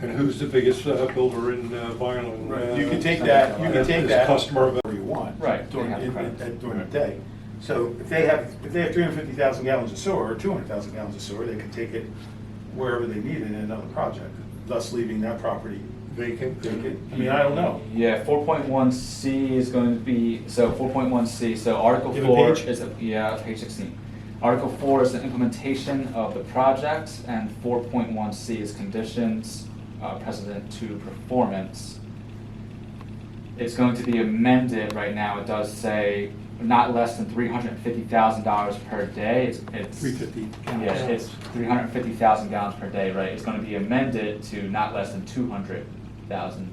[SPEAKER 3] And who's the biggest builder in Vineland?
[SPEAKER 1] you can take that,
[SPEAKER 3] As a customer of it.
[SPEAKER 1] wherever you want.
[SPEAKER 2] Right,
[SPEAKER 1] During,
[SPEAKER 2] they have credits.
[SPEAKER 1] during the day. So if they have 350,000 gallons of sewer, or 200,000 gallons of sewer, they can take it wherever they need it in another project, thus leaving that property
[SPEAKER 3] Vacant.
[SPEAKER 1] vacant. I mean, I don't know.
[SPEAKER 2] Yeah, 4.1C is going to be, so 4.1C, so Article
[SPEAKER 1] Give a
[SPEAKER 2] 4
[SPEAKER 1] page.
[SPEAKER 2] is, page 16. Article 4 is the implementation of the project, and 4.1C is conditions precedent to performance. It's going to be amended right now. It does say not less than $350,000 per day. It's
[SPEAKER 1] 350 gallons.
[SPEAKER 2] Yeah, it's 350,000 gallons per day, right? It's going to be amended to not less than 200,000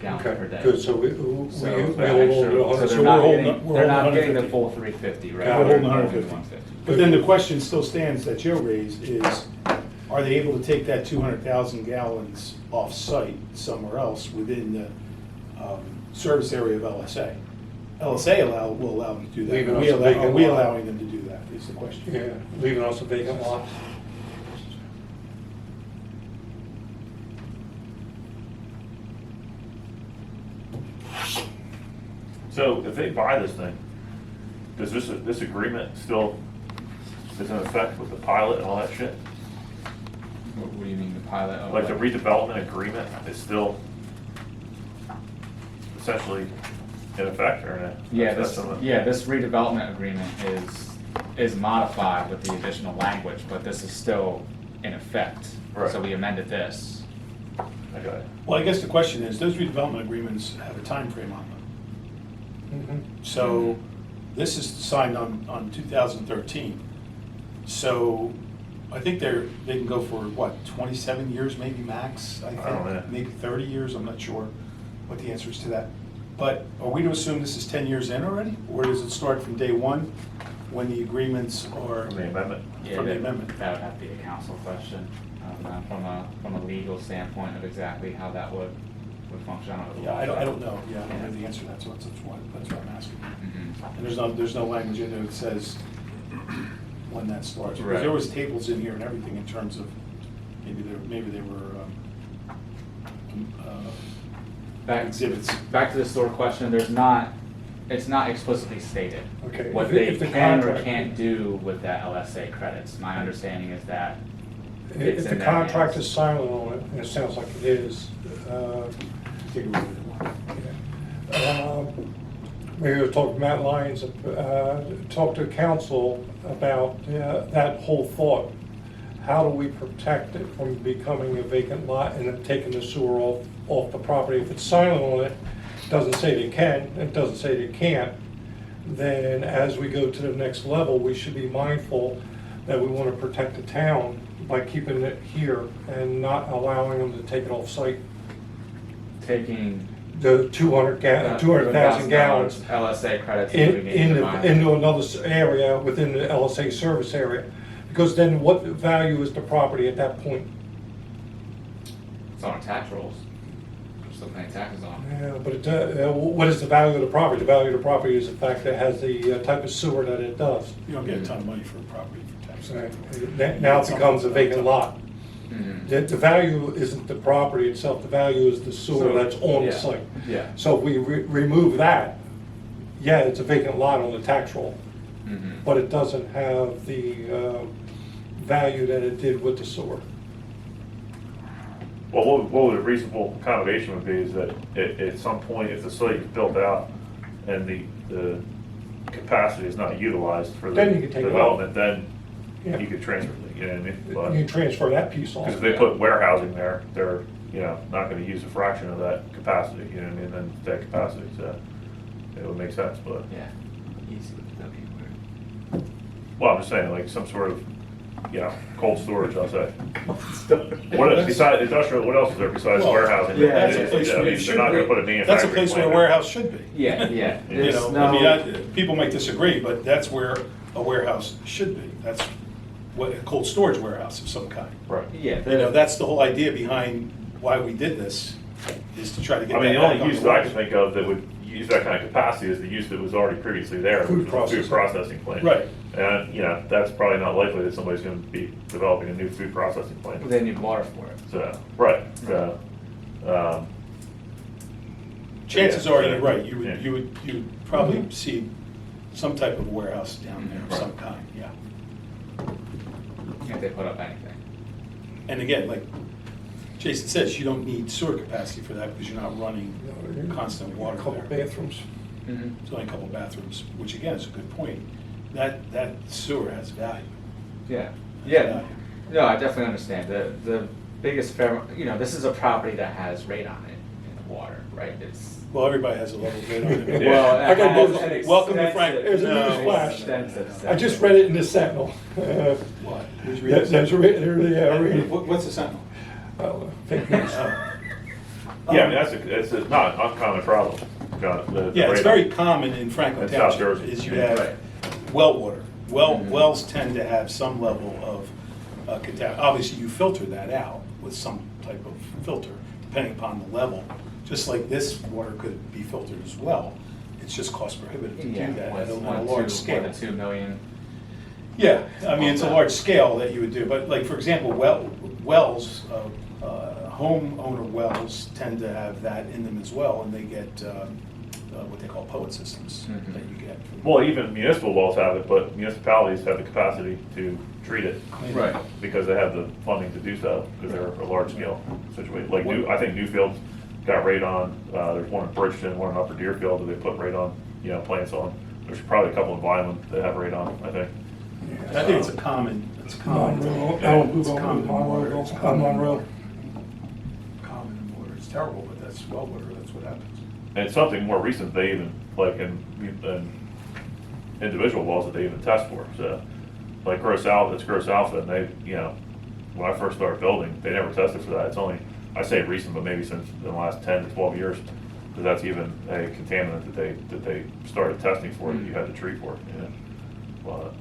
[SPEAKER 2] gallons per
[SPEAKER 3] Okay,
[SPEAKER 2] day.
[SPEAKER 3] good, so we
[SPEAKER 2] So
[SPEAKER 3] hold
[SPEAKER 2] the
[SPEAKER 3] on
[SPEAKER 2] extra-
[SPEAKER 3] to
[SPEAKER 2] so
[SPEAKER 3] 100.
[SPEAKER 2] they're
[SPEAKER 1] we're
[SPEAKER 2] not
[SPEAKER 1] holding
[SPEAKER 2] getting,
[SPEAKER 1] up- we're
[SPEAKER 2] they're not
[SPEAKER 1] holding
[SPEAKER 2] getting the
[SPEAKER 1] 150.
[SPEAKER 2] full 350, right?
[SPEAKER 1] We're holding
[SPEAKER 2] They're
[SPEAKER 1] 150.
[SPEAKER 2] 150.
[SPEAKER 1] But then the question still stands that Joe raised is, are they able to take that 200,000 gallons off-site somewhere else within the service area of LSA? LSA will allow them to do that.
[SPEAKER 3] Leaving
[SPEAKER 1] Are
[SPEAKER 3] us a vacant
[SPEAKER 1] we
[SPEAKER 3] lot.
[SPEAKER 1] allowing them to do that, is the question.
[SPEAKER 3] Yeah, leaving us a vacant lot.
[SPEAKER 4] So if they buy this thing, does this agreement still is in effect with the pilot and all that shit?
[SPEAKER 2] What do you mean, the pilot? of
[SPEAKER 4] Like the
[SPEAKER 2] what?
[SPEAKER 4] redevelopment agreement is still essentially in effect, or?
[SPEAKER 2] Yeah,
[SPEAKER 4] that's
[SPEAKER 2] this,
[SPEAKER 4] some of-
[SPEAKER 2] yeah, this redevelopment agreement is modified with the additional language, but this is still in effect.
[SPEAKER 4] Right.
[SPEAKER 2] So we amended this.
[SPEAKER 4] Okay.
[SPEAKER 1] Well, I guess the question is, those redevelopment agreements have a time frame on them. So this is signed on 2013. So I think they can go for, what, 27 years maybe max, I think?
[SPEAKER 4] Oh, yeah.
[SPEAKER 1] Maybe 30 years, I'm not sure what the answer is to that. But are we to assume this is 10 years in already? Or does it start from day one when the agreements are?
[SPEAKER 4] From the amendment?
[SPEAKER 2] Yeah,
[SPEAKER 1] From the
[SPEAKER 2] that-
[SPEAKER 1] amendment.
[SPEAKER 2] That would have to be a council question, from a legal standpoint of exactly how that would function. I don't know.
[SPEAKER 1] Yeah, I don't know, yeah, I don't know the answer to that, so that's what I'm asking.
[SPEAKER 2] Mhm.
[SPEAKER 1] And there's no language in there that says when that starts. Because
[SPEAKER 2] Right.
[SPEAKER 1] there was tables in here and everything in terms of, maybe they were
[SPEAKER 2] Back-
[SPEAKER 1] exhibits.
[SPEAKER 2] Back to the store question, it's not explicitly stated.
[SPEAKER 3] Okay,
[SPEAKER 2] What
[SPEAKER 3] if
[SPEAKER 2] they
[SPEAKER 3] the
[SPEAKER 2] can or
[SPEAKER 3] contract-
[SPEAKER 2] can't do with that LSA credits. My understanding is that
[SPEAKER 3] If
[SPEAKER 2] it's
[SPEAKER 3] the
[SPEAKER 2] in their
[SPEAKER 3] contract
[SPEAKER 2] hands.
[SPEAKER 3] is silent on it, and it sounds like it is,
[SPEAKER 1] Take a look at it.
[SPEAKER 3] maybe we'll talk to Matt Lyons, talk to council about that whole thought. How do we protect it from becoming a vacant lot and then taking the sewer off the property? If it's silent on it, doesn't say they can, it doesn't say they can't, then as we go to the next level, we should be mindful that we want to protect the town by keeping it here and not allowing them to take it off-site.
[SPEAKER 2] Taking
[SPEAKER 3] The 200,000 gallons
[SPEAKER 2] LSA credits and moving it into mine.
[SPEAKER 3] into another area within the LSA service area. Because then what value is the property at that point?
[SPEAKER 2] It's on our tax rolls. We're still paying taxes on it.
[SPEAKER 3] Yeah, but what is the value of the property? The value of the property is the fact that it has the type of sewer that it does.
[SPEAKER 1] You don't get a ton of money for a property for tax.
[SPEAKER 3] Now it becomes a vacant lot.
[SPEAKER 2] Mhm.
[SPEAKER 3] The value isn't the property itself, the value is the sewer
[SPEAKER 2] So,
[SPEAKER 3] that's on the
[SPEAKER 2] yeah,
[SPEAKER 3] site.
[SPEAKER 2] yeah.
[SPEAKER 3] So if we remove that, yeah, it's a vacant lot on the tax roll,
[SPEAKER 2] Mhm.
[SPEAKER 3] but it doesn't have the value that it did with the sewer.
[SPEAKER 4] Well, what would a reasonable accommodation would be is that at some point, if the site is built out and the capacity is not utilized for the
[SPEAKER 3] Then you could take it
[SPEAKER 4] development, then
[SPEAKER 3] Yeah.
[SPEAKER 4] you could transfer it, you know what I mean?
[SPEAKER 3] You
[SPEAKER 4] But-
[SPEAKER 3] can transfer that piece
[SPEAKER 4] Because
[SPEAKER 3] off.
[SPEAKER 4] if they put warehousing there, they're, not gonna use a fraction of that capacity, you know what I mean, then that capacity, so it would make sense, but,
[SPEAKER 2] Yeah. Easy with the W word.
[SPEAKER 4] well, I'm just saying, like, some sort of, cold storage, I'll say. What, besides industrial, what else is there besides
[SPEAKER 1] Well,
[SPEAKER 4] warehousing?
[SPEAKER 2] yeah,
[SPEAKER 1] That's a
[SPEAKER 2] Yeah,
[SPEAKER 1] place
[SPEAKER 4] I
[SPEAKER 1] where
[SPEAKER 4] mean,
[SPEAKER 1] it
[SPEAKER 4] they're
[SPEAKER 1] should
[SPEAKER 4] not gonna
[SPEAKER 1] be.
[SPEAKER 4] put a
[SPEAKER 1] That's a
[SPEAKER 4] manufacturing
[SPEAKER 1] place where a
[SPEAKER 4] plant there.
[SPEAKER 1] warehouse should be.
[SPEAKER 2] Yeah, yeah.
[SPEAKER 1] You
[SPEAKER 2] There's
[SPEAKER 1] know, I mean,
[SPEAKER 2] no-
[SPEAKER 1] people might disagree, but that's where a warehouse should be. That's what, a cold storage warehouse of some kind.
[SPEAKER 4] Right.
[SPEAKER 2] Yeah.
[SPEAKER 1] You know, that's the whole idea behind why we did this, is to try to get
[SPEAKER 4] I mean,
[SPEAKER 1] that
[SPEAKER 4] the
[SPEAKER 1] back
[SPEAKER 4] only
[SPEAKER 1] on
[SPEAKER 4] use
[SPEAKER 1] the
[SPEAKER 4] that I
[SPEAKER 1] road.
[SPEAKER 4] can think of that would use that kind of capacity is the use that was already previously there,
[SPEAKER 3] Food
[SPEAKER 4] which was a food
[SPEAKER 3] processing.
[SPEAKER 4] processing plant.
[SPEAKER 1] Right.
[SPEAKER 4] And, you know, that's probably not likely that somebody's gonna be developing a new food processing plant.
[SPEAKER 2] They need water for it.
[SPEAKER 4] So, right, so,
[SPEAKER 1] Chances
[SPEAKER 4] yeah,
[SPEAKER 1] are,
[SPEAKER 4] so-
[SPEAKER 1] you're right,
[SPEAKER 4] yeah.
[SPEAKER 1] you'd probably see some type of warehouse down there of
[SPEAKER 2] Right.
[SPEAKER 1] some kind, yeah.
[SPEAKER 2] If they put up anything.
[SPEAKER 1] And again, like Jason says, you don't need sewer capacity for that because you're not running constant
[SPEAKER 3] A
[SPEAKER 1] water
[SPEAKER 3] couple
[SPEAKER 1] there.
[SPEAKER 3] bathrooms.
[SPEAKER 1] It's only a couple bathrooms, which again is a good point. That sewer has value.
[SPEAKER 2] Yeah, yeah, no, I definitely understand, the biggest fair, this is a property that has radon in the water, right? It's,
[SPEAKER 1] Well, everybody has a level bit on it.
[SPEAKER 4] Yeah.
[SPEAKER 2] well,
[SPEAKER 3] I got
[SPEAKER 2] it has
[SPEAKER 3] news.
[SPEAKER 2] an
[SPEAKER 1] Welcome to
[SPEAKER 2] extensive-
[SPEAKER 1] Franklin.
[SPEAKER 3] There's a
[SPEAKER 1] No.
[SPEAKER 3] news flash.
[SPEAKER 2] Extensive
[SPEAKER 3] I just read it in the Sentinel.
[SPEAKER 1] What? Who's reading
[SPEAKER 3] That- That's, yeah, read it.
[SPEAKER 1] What's the Sentinel?
[SPEAKER 3] Fake news.
[SPEAKER 4] Yeah, I mean, it's a not an uncommon problem, John. the
[SPEAKER 1] Yeah, it's
[SPEAKER 4] radon.
[SPEAKER 1] very common in Franklin
[SPEAKER 4] In South
[SPEAKER 1] Township,
[SPEAKER 4] Jersey.
[SPEAKER 1] is you
[SPEAKER 4] Yeah.
[SPEAKER 1] have
[SPEAKER 2] Right.
[SPEAKER 1] well water.
[SPEAKER 2] Mhm.
[SPEAKER 1] Wells tend to have some level of obviously you filter that out with some type of filter, depending upon the level. Just like this water could be filtered as well. It's just cost prohibitive to do
[SPEAKER 2] Yeah,
[SPEAKER 1] that
[SPEAKER 2] one-
[SPEAKER 1] at a
[SPEAKER 2] one
[SPEAKER 1] large
[SPEAKER 2] to
[SPEAKER 1] scale.
[SPEAKER 2] 1 to 2 million.
[SPEAKER 1] Yeah, I mean, it's a
[SPEAKER 2] Okay.
[SPEAKER 1] large scale that you would do, but like, for example, wells, homeowner wells tend to have that in them as well, and they get what they call poet systems
[SPEAKER 2] Mhm.
[SPEAKER 1] that you get.
[SPEAKER 4] Well, even municipal wells have it, but municipalities have the capacity to treat it
[SPEAKER 2] Right.
[SPEAKER 4] because they have the funding to do so, because they're a large scale situation. Like I think Newfield's got radon, there's one in Bridgeton, one in Upper Deerfield that they put radon, plants on. There's probably a couple in Vineland that have radon, I think.
[SPEAKER 1] I think it's a common,
[SPEAKER 3] Monroe,
[SPEAKER 1] Yeah,
[SPEAKER 3] Alan
[SPEAKER 1] it's
[SPEAKER 3] Boudreaux,
[SPEAKER 1] common in water.
[SPEAKER 3] Monroe,
[SPEAKER 1] It's common in
[SPEAKER 3] Monroe.
[SPEAKER 1] water. Common in water, it's terrible, but that's well water, that's what happens.
[SPEAKER 4] And something more recent, they even, like in individual wells that they even test for, so, like Gross Alpha, and they, when I first started building, they never tested for that, it's only, I say recent, but maybe since in the last 10 to 12 years, that that's even a contaminant that they started testing for, that you had to treat for, Well,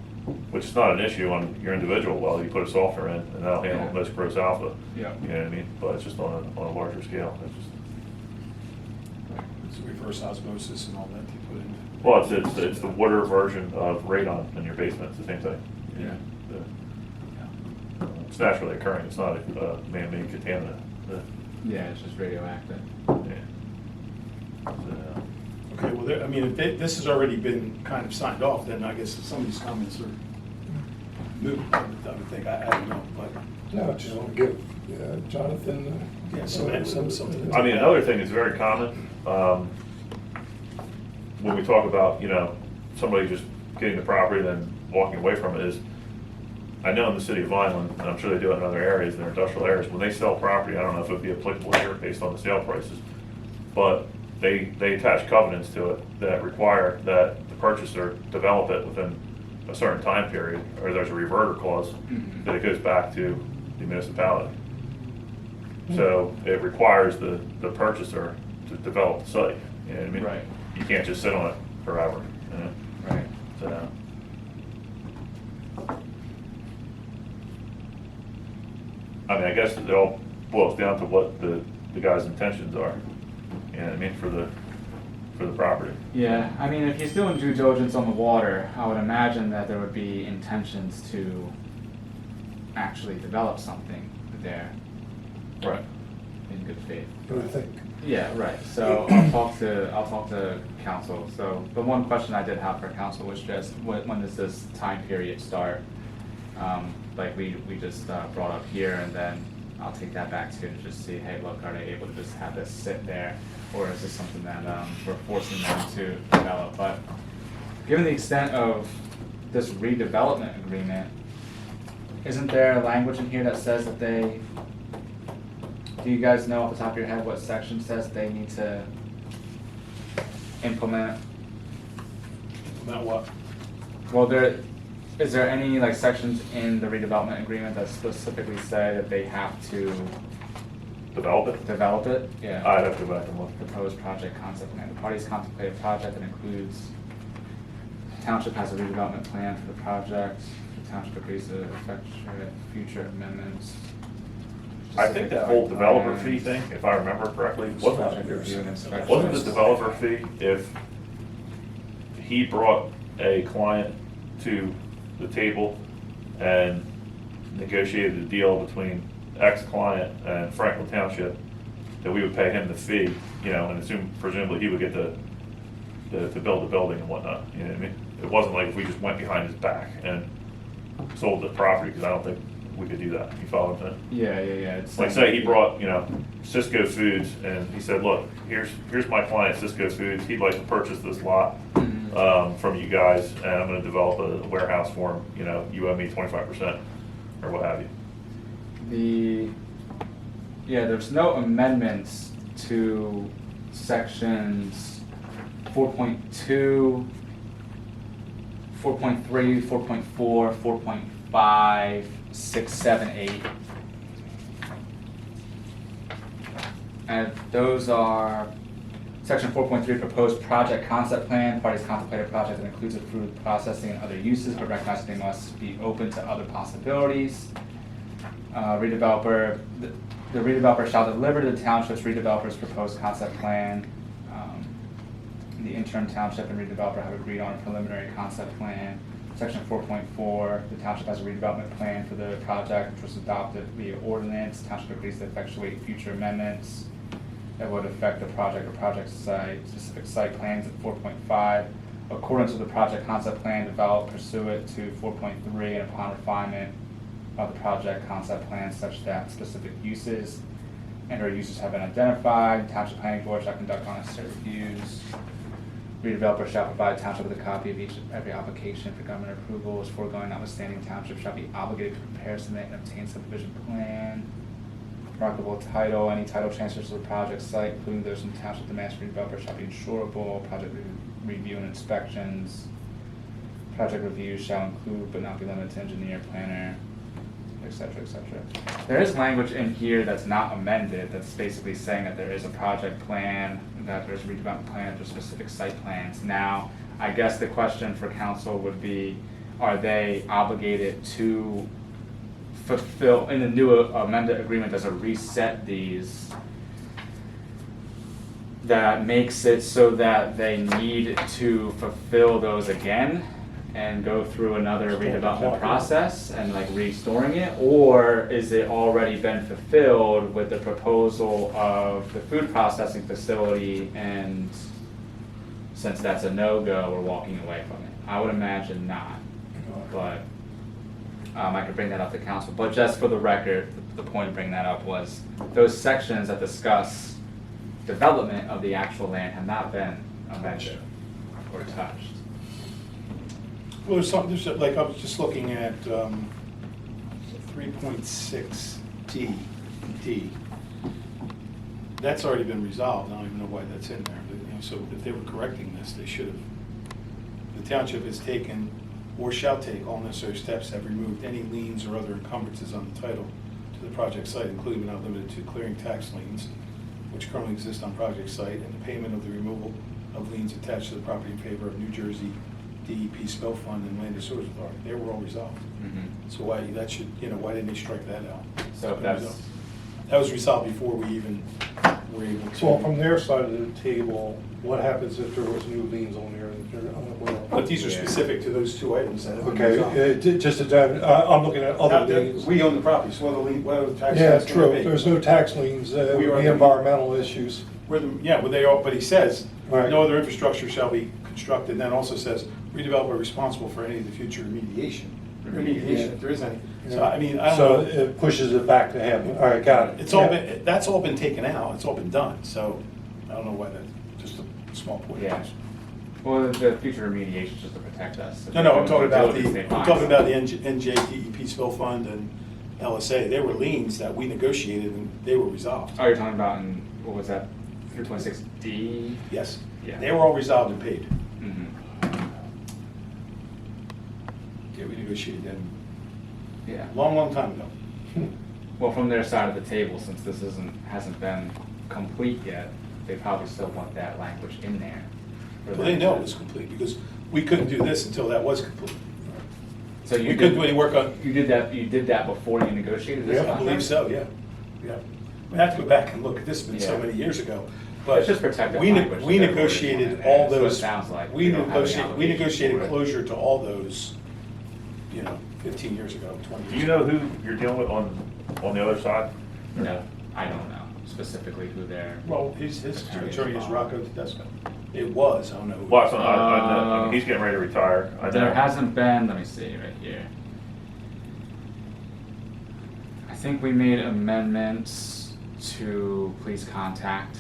[SPEAKER 4] which is not an issue on your individual well, you put a softener in, and that'll handle
[SPEAKER 2] Yeah.
[SPEAKER 4] most Gross Alpha.
[SPEAKER 2] Yeah.
[SPEAKER 4] You know what I mean, but it's just on a larger scale, it's just.
[SPEAKER 1] It's reverse osmosis and all that they put in.
[SPEAKER 4] Well, it's the water version of radon in your basement, it's the same thing.
[SPEAKER 2] Yeah.
[SPEAKER 4] It's naturally occurring, it's not a man-made contaminant.
[SPEAKER 2] Yeah, it's just radioactive.
[SPEAKER 4] Yeah. So,
[SPEAKER 1] Okay, well, I mean, if this has already been kind of signed off, then I guess some of these comments are moot, I would think, I don't know, but.
[SPEAKER 3] No, I just want to give Jonathan.
[SPEAKER 1] Yeah, some.
[SPEAKER 4] I mean, another thing that's very common, when we talk about, somebody just getting the property and then walking away from it is, I know in the city of Vineland, and I'm sure they do it in other areas, in their industrial areas, when they sell property, I don't know if it would be applicable here based on the sale prices, but they attach covenants to it that require that the purchaser develop it within a certain time period, or there's a reverter clause
[SPEAKER 2] Mhm.
[SPEAKER 4] that it goes back to the municipality. So it requires the purchaser to develop the site, you know what I mean?
[SPEAKER 2] Right.
[SPEAKER 4] You can't just sit on it forever,
[SPEAKER 2] Right.
[SPEAKER 4] So, I mean, I guess it all boils down to what the guy's intentions are, you know what I mean, for the property.
[SPEAKER 2] Yeah, I mean, if he's doing due diligence on the water, I would imagine that there would be intentions to actually develop something there
[SPEAKER 4] Right.
[SPEAKER 2] in good faith.
[SPEAKER 3] I would think.
[SPEAKER 2] Yeah, right, so I'll talk to council. So the one question I did have for council was just, when does this time period start? Like we just brought up here, and then I'll take that back to and just see, hey, look, are they able to just have this sit there? Or is this something that we're forcing them to develop? But given the extent of this redevelopment agreement, isn't there language in here that says that they, do you guys know off the top of your head what section says they need to implement?
[SPEAKER 1] About what?
[SPEAKER 2] Well, is there any like sections in the redevelopment agreement that specifically say that they have to
[SPEAKER 4] Develop it?
[SPEAKER 2] develop it? Yeah.
[SPEAKER 4] I'd have to go back and look.
[SPEAKER 2] Proposed project concept plan. The parties contemplate a project that includes, township has a redevelopment plan for the project. The township agrees to effectuate future amendments.
[SPEAKER 4] I think that whole developer fee thing, if I remember correctly,
[SPEAKER 2] Project review and inspection.
[SPEAKER 4] wasn't the developer fee if he brought a client to the table and negotiated a deal between ex-client and Franklin Township, that we would pay him the fee, you know, and presumably he would get to build the building and whatnot, you know what I mean? It wasn't like if we just went behind his back and sold the property, because I don't think we could do that. You follow what I'm saying?
[SPEAKER 2] Yeah. It's
[SPEAKER 4] Like say he brought, you know, Cisco Foods and he said, look, here's my client, Cisco Foods. He'd like to purchase this lot from you guys, and I'm gonna develop a warehouse for him. You know, you owe me 25% or what have you.
[SPEAKER 2] There's no amendments to sections 4.2, 4.3, 4.4, 4.5, 6, 7, 8. And those are section 4.3, proposed project concept plan. Parties contemplate a project that includes food processing and other uses, but recognize they must be open to other possibilities. The redeveloper shall deliver to the township's redeveloper's proposed concept plan. The interim township and redeveloper have agreed on a preliminary concept plan. Section 4.4, the township has a redevelopment plan for the project, which was adopted via ordinance. Township agrees to effectuate future amendments that would affect the project or project site, specific site plans at 4.5. Accordance with the project concept plan, developed pursuant to 4.3 and upon refinement of the project concept plan such that specific uses and/or uses have been identified. Township planning board shall conduct necessary reviews. Redeveloper shall provide township with a copy of every application for government approval. As foregoing, notwithstanding, township shall be obligated to prepare, submit, and obtain subdivision plan. Marketable title, any title transfers to the project site, including those from township, the master redeveloper shall be insurable. Project review and inspections. Project reviews shall include but not be limited to engineer, planner, etc., etc. There is language in here that's not amended, that's basically saying that there is a project plan, that there's a redevelopment plan, there's specific site plans. Now, I guess the question for council would be, are they obligated to fulfill, in the new amended agreement, does it reset these that makes it so that they need to fulfill those again and go through another redevelopment process and like restoring it? Or is it already been fulfilled with the proposal of the food processing facility, and since that's a no-go, we're walking away from it? I would imagine not, but I could bring that up to council. But just for the record, the point of bringing that up was those sections that discuss development of the actual land have not been amended or touched.
[SPEAKER 1] Well, there's like, I was just looking at 3.6 D. That's already been resolved. I don't even know why that's in there. But, you know, so if they were correcting this, they should have. The township has taken or shall take all necessary steps to have removed any liens or other encumbrances on the title to the project site, including but not limited to clearing tax liens, which currently exist on project site, and the payment of the removal of liens attached to the property in favor of New Jersey DEP Spill Fund and Land and Sewage Authority. They were all resolved.
[SPEAKER 2] Mm-hmm.
[SPEAKER 1] So why that should, you know, why didn't they strike that out?
[SPEAKER 2] So if that's,
[SPEAKER 1] That was resolved before we even were able to.
[SPEAKER 3] Well, from their side of the table, what happens if there was new liens on there that they're unaware of?
[SPEAKER 1] But these are specific to those two items that have been resolved.
[SPEAKER 3] Okay, just to dive, I'm looking at other liens.
[SPEAKER 1] We own the property, so what are the tax?
[SPEAKER 3] Yeah,
[SPEAKER 1] tax gonna
[SPEAKER 3] true,
[SPEAKER 1] be?
[SPEAKER 3] there's no tax liens,
[SPEAKER 1] We are
[SPEAKER 3] the
[SPEAKER 1] the-
[SPEAKER 3] environmental issues.
[SPEAKER 1] Yeah, well, they all, but he says,
[SPEAKER 3] Right.
[SPEAKER 1] no other infrastructure shall be constructed, and then also says, redeveloper responsible for any of the future remediation, if there is any. So, I mean, I
[SPEAKER 3] So
[SPEAKER 1] don't know.
[SPEAKER 3] it pushes it back to him, all right, got it.
[SPEAKER 1] It's all
[SPEAKER 3] Yeah.
[SPEAKER 1] been, that's all been taken out, it's all been done, so I don't know why that, just a small point.
[SPEAKER 2] yeah. Well, the future remediation is just to protect us.
[SPEAKER 1] No, I'm talking about
[SPEAKER 2] Utilities,
[SPEAKER 1] the,
[SPEAKER 2] they
[SPEAKER 1] I'm
[SPEAKER 2] find.
[SPEAKER 1] talking about the NJDEP Spill Fund and LSA. They were liens that we negotiated and they were resolved.
[SPEAKER 2] Oh, you're talking about in, what was that, 326D?
[SPEAKER 1] Yes.
[SPEAKER 2] Yeah.
[SPEAKER 1] They were all resolved and paid.
[SPEAKER 2] Mm-hmm.
[SPEAKER 1] Yeah, we negotiated them
[SPEAKER 2] Yeah.
[SPEAKER 1] long time ago.
[SPEAKER 2] Well, from their side of the table, since this hasn't been complete yet, they probably still want that language in there. for
[SPEAKER 1] Well, they
[SPEAKER 2] them
[SPEAKER 1] know
[SPEAKER 2] to-
[SPEAKER 1] it was complete because we couldn't do this until that was complete.
[SPEAKER 2] So you
[SPEAKER 1] We couldn't do
[SPEAKER 2] did,
[SPEAKER 1] any work on,
[SPEAKER 2] you did that before you negotiated this
[SPEAKER 1] I
[SPEAKER 2] contract?
[SPEAKER 1] believe so, yeah. Yeah. We have to go back and look, this has been so
[SPEAKER 2] Yeah.
[SPEAKER 1] many years ago, but.
[SPEAKER 2] It's just protected
[SPEAKER 1] we ne-
[SPEAKER 2] language
[SPEAKER 1] We
[SPEAKER 2] that they're
[SPEAKER 1] negotiated
[SPEAKER 2] working on
[SPEAKER 1] all
[SPEAKER 2] it. That's what it
[SPEAKER 1] those.
[SPEAKER 2] sounds like.
[SPEAKER 1] We
[SPEAKER 2] We don't have any
[SPEAKER 1] negotiated, we
[SPEAKER 2] obligation
[SPEAKER 1] negotiated
[SPEAKER 2] for it.
[SPEAKER 1] closure to all those, 15 years ago, 20 years ago.
[SPEAKER 4] Do you know who you're dealing with on the other side?
[SPEAKER 2] No, I don't know specifically who they're.
[SPEAKER 1] Well, his
[SPEAKER 2] Attorney
[SPEAKER 1] attorney is
[SPEAKER 2] involved.
[SPEAKER 1] Rocco Tedesco. It was, I don't know.
[SPEAKER 4] Well, I mean, he's getting ready to retire. I know.
[SPEAKER 2] There hasn't been, let me see, right here. I think we made amendments to please contact,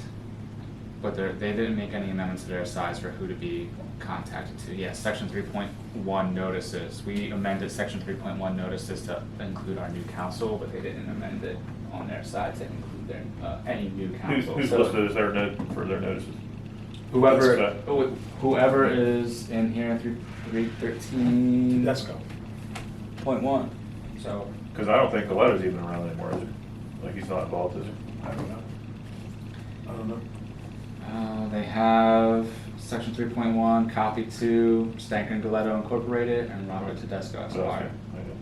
[SPEAKER 2] but they didn't make any amendments to their size for who to be contacted to. Yeah, section 3.1 notices. We amended section 3.1 notices to include our new council, but they didn't amend it on their side to include their, any new council.
[SPEAKER 4] Who's
[SPEAKER 2] So
[SPEAKER 4] listed as their note for their notices?
[SPEAKER 2] Whoever is in here, 313.
[SPEAKER 1] Tedesco.
[SPEAKER 2] .1, so.
[SPEAKER 4] Because I don't think the letter's even around anymore, is it? Like, he's not involved, is he?
[SPEAKER 1] I don't know. I don't know.
[SPEAKER 2] They have section 3.1, copy 2, Stankin Galetto Incorporated, and Robert Tedesco
[SPEAKER 4] Okay,
[SPEAKER 2] Esquire.
[SPEAKER 4] okay.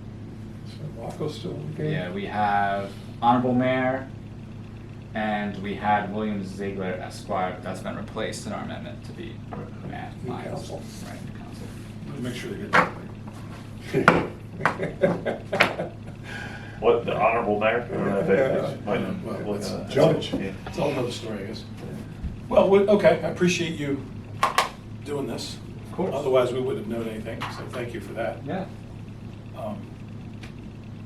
[SPEAKER 3] So Rocco's still in the game?
[SPEAKER 2] Yeah, we have Honorable Mayor, and we had William Ziegler Esquire, but that's been replaced in our amendment to be Matt
[SPEAKER 3] New
[SPEAKER 2] Lyons.
[SPEAKER 3] council.
[SPEAKER 2] Right, new council.
[SPEAKER 1] Let me make sure they get that right.
[SPEAKER 4] What, the honorable mayor? I don't know if they-
[SPEAKER 3] Yeah.
[SPEAKER 4] might
[SPEAKER 1] Well,
[SPEAKER 4] look
[SPEAKER 1] it's
[SPEAKER 4] at that.
[SPEAKER 3] judge.
[SPEAKER 4] Yeah.
[SPEAKER 1] It's a whole nother story, I guess. Well, okay, I appreciate you doing this.
[SPEAKER 2] Of course.
[SPEAKER 1] Otherwise, we wouldn't have known anything, so thank you for that.
[SPEAKER 2] Yeah.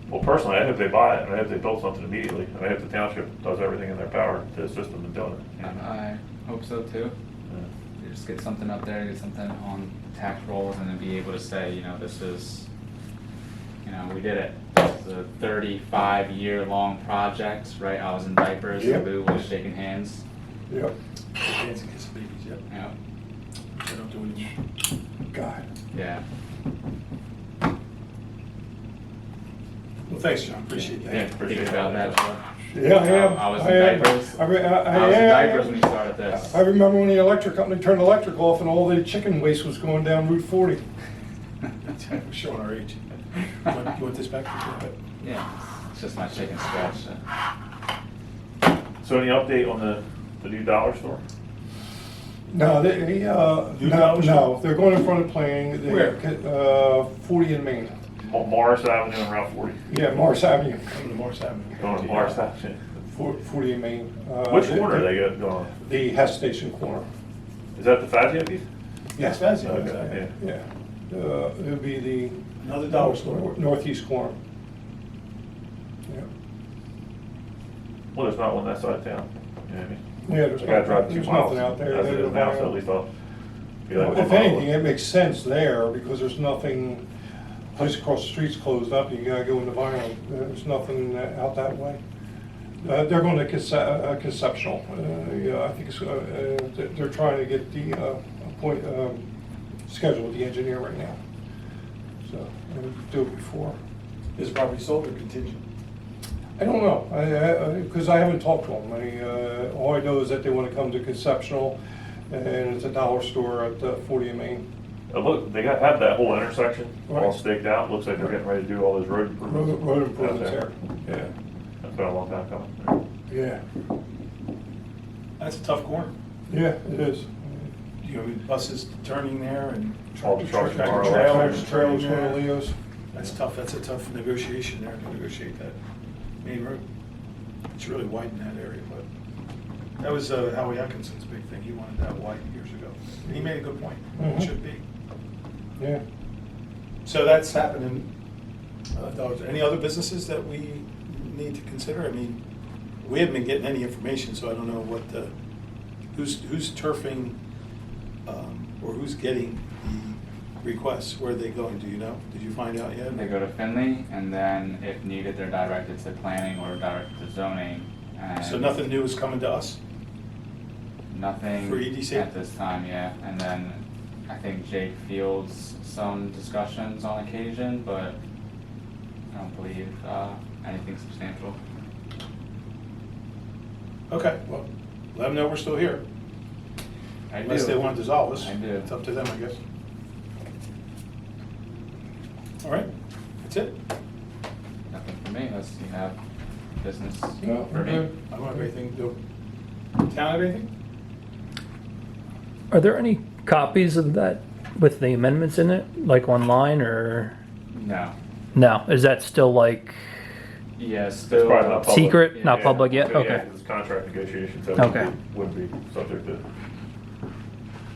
[SPEAKER 4] Well, personally, I hope they buy it, and I hope they build something immediately, and I hope the township does everything in their power to assist them in doing it.
[SPEAKER 2] I hope so too.
[SPEAKER 4] Yeah.
[SPEAKER 2] Just get something up there, get something on tax rolls, and then be able to say, this is, we did it. It's a 35-year-long project, right? I was in diapers,
[SPEAKER 3] Yep.
[SPEAKER 2] Lou was shaking hands.
[SPEAKER 3] Yep,
[SPEAKER 1] Dancing kiss babies, yep.
[SPEAKER 2] Yeah.
[SPEAKER 1] Which I don't do anymore.
[SPEAKER 3] God.
[SPEAKER 2] Yeah.
[SPEAKER 1] Well, thanks, John, appreciate that.
[SPEAKER 2] Yeah, thinking about that. Joe.
[SPEAKER 3] Yeah, I am.
[SPEAKER 2] I was in
[SPEAKER 3] am.
[SPEAKER 2] diapers.
[SPEAKER 3] I
[SPEAKER 2] I was in
[SPEAKER 3] am.
[SPEAKER 2] diapers when you started this.
[SPEAKER 3] I remember when the electric company turned the electric off and all the chicken waste was going down Route 40.
[SPEAKER 1] We're showing our age. You want this back?
[SPEAKER 2] Yeah, it's just my chicken scratch.
[SPEAKER 4] So any update on the new dollar store?
[SPEAKER 3] No,
[SPEAKER 1] dollar
[SPEAKER 3] they're going in front of planning.
[SPEAKER 1] Where?
[SPEAKER 3] 40 in Maine.
[SPEAKER 4] Morris Avenue and Route 40.
[SPEAKER 3] Yeah, Morris Avenue.
[SPEAKER 1] Coming to Morris Avenue.
[SPEAKER 4] Going to Morris Avenue.
[SPEAKER 3] 40 in Maine.
[SPEAKER 4] Which corner are they going on?
[SPEAKER 3] The Hess Station corner.
[SPEAKER 4] Is that the Fazio piece?
[SPEAKER 3] Yes.
[SPEAKER 1] That's it,
[SPEAKER 4] Okay,
[SPEAKER 1] yeah.
[SPEAKER 3] Yeah. It'll be the
[SPEAKER 1] Another dollar store.
[SPEAKER 3] northeast corner. Yeah.
[SPEAKER 4] Well, there's not one that side of town. You know what I mean?
[SPEAKER 3] Yeah, there's
[SPEAKER 4] I gotta drive 2
[SPEAKER 3] there's
[SPEAKER 4] miles.
[SPEAKER 3] nothing out there.
[SPEAKER 4] As it
[SPEAKER 3] They're
[SPEAKER 4] is now, so
[SPEAKER 3] buying-
[SPEAKER 4] at least I'll be like 1
[SPEAKER 3] If
[SPEAKER 4] mile
[SPEAKER 3] anything,
[SPEAKER 4] away.
[SPEAKER 3] it makes sense there because there's nothing, place across the street's closed up, you gotta go into Vineland. There's nothing out that way. They're going to conceptual. Yeah, I think they're trying to get the schedule with the engineer right now. So, do it before.
[SPEAKER 1] Is property sold or contingent?
[SPEAKER 3] I don't know, because I haven't talked to them. All I know is that they want to come to conceptual, and it's a dollar store at 40 in Maine.
[SPEAKER 4] Look, they have that whole intersection all
[SPEAKER 3] Right.
[SPEAKER 4] staked out. Looks like they're getting ready to do all those road improvements.
[SPEAKER 3] Road
[SPEAKER 4] out
[SPEAKER 3] improvements there. Yeah,
[SPEAKER 4] That's been a long time coming.
[SPEAKER 3] yeah,
[SPEAKER 1] That's a tough corner.
[SPEAKER 3] yeah, it is.
[SPEAKER 1] Buses turning there and
[SPEAKER 4] All the trucks
[SPEAKER 1] tractor
[SPEAKER 4] tomorrow.
[SPEAKER 1] trailers
[SPEAKER 3] Trailers,
[SPEAKER 1] turning there.
[SPEAKER 3] Leo's.
[SPEAKER 1] That's tough, that's a tough negotiation there, to negotiate that main road. It's really wide in that area, but that was Howie Atkinson's big thing, he wanted that wide years ago. And he made a good point, it
[SPEAKER 3] Mhm.
[SPEAKER 1] should be.
[SPEAKER 3] Yeah.
[SPEAKER 1] So that's happening. Any other businesses that we need to consider? I mean, we haven't been getting any information, so I don't know what who's turfing, or who's getting the requests, where are they going, do you know? Did you find out yet?
[SPEAKER 2] They go to Finley, and then if needed, they're directed to planning or directed to zoning. And
[SPEAKER 1] So nothing new is coming to us?
[SPEAKER 2] Nothing
[SPEAKER 1] For EDC?
[SPEAKER 2] at this time, yeah. And then I think Jake fields some discussions on occasion, but I don't believe anything substantial.
[SPEAKER 1] Okay, well, let them know we're still here.
[SPEAKER 2] I
[SPEAKER 1] Unless
[SPEAKER 2] do.
[SPEAKER 1] they want to dissolve us.
[SPEAKER 2] I do.
[SPEAKER 1] It's up to them, I guess. All right, that's it.
[SPEAKER 2] Nothing for me, unless you have business
[SPEAKER 3] No,
[SPEAKER 2] for me.
[SPEAKER 3] okay.
[SPEAKER 1] I don't have anything, do town have anything?
[SPEAKER 5] Are there any copies of that with the amendments in it, like online or
[SPEAKER 2] No.
[SPEAKER 5] no? Is that still like
[SPEAKER 2] Yeah,
[SPEAKER 4] It's
[SPEAKER 2] still.
[SPEAKER 4] probably not public.
[SPEAKER 5] secret, not
[SPEAKER 2] Yeah.
[SPEAKER 5] public yet?
[SPEAKER 4] Yeah,
[SPEAKER 5] Okay.
[SPEAKER 4] 'cause it's contract negotiations, so
[SPEAKER 5] Okay.
[SPEAKER 4] it would be subject to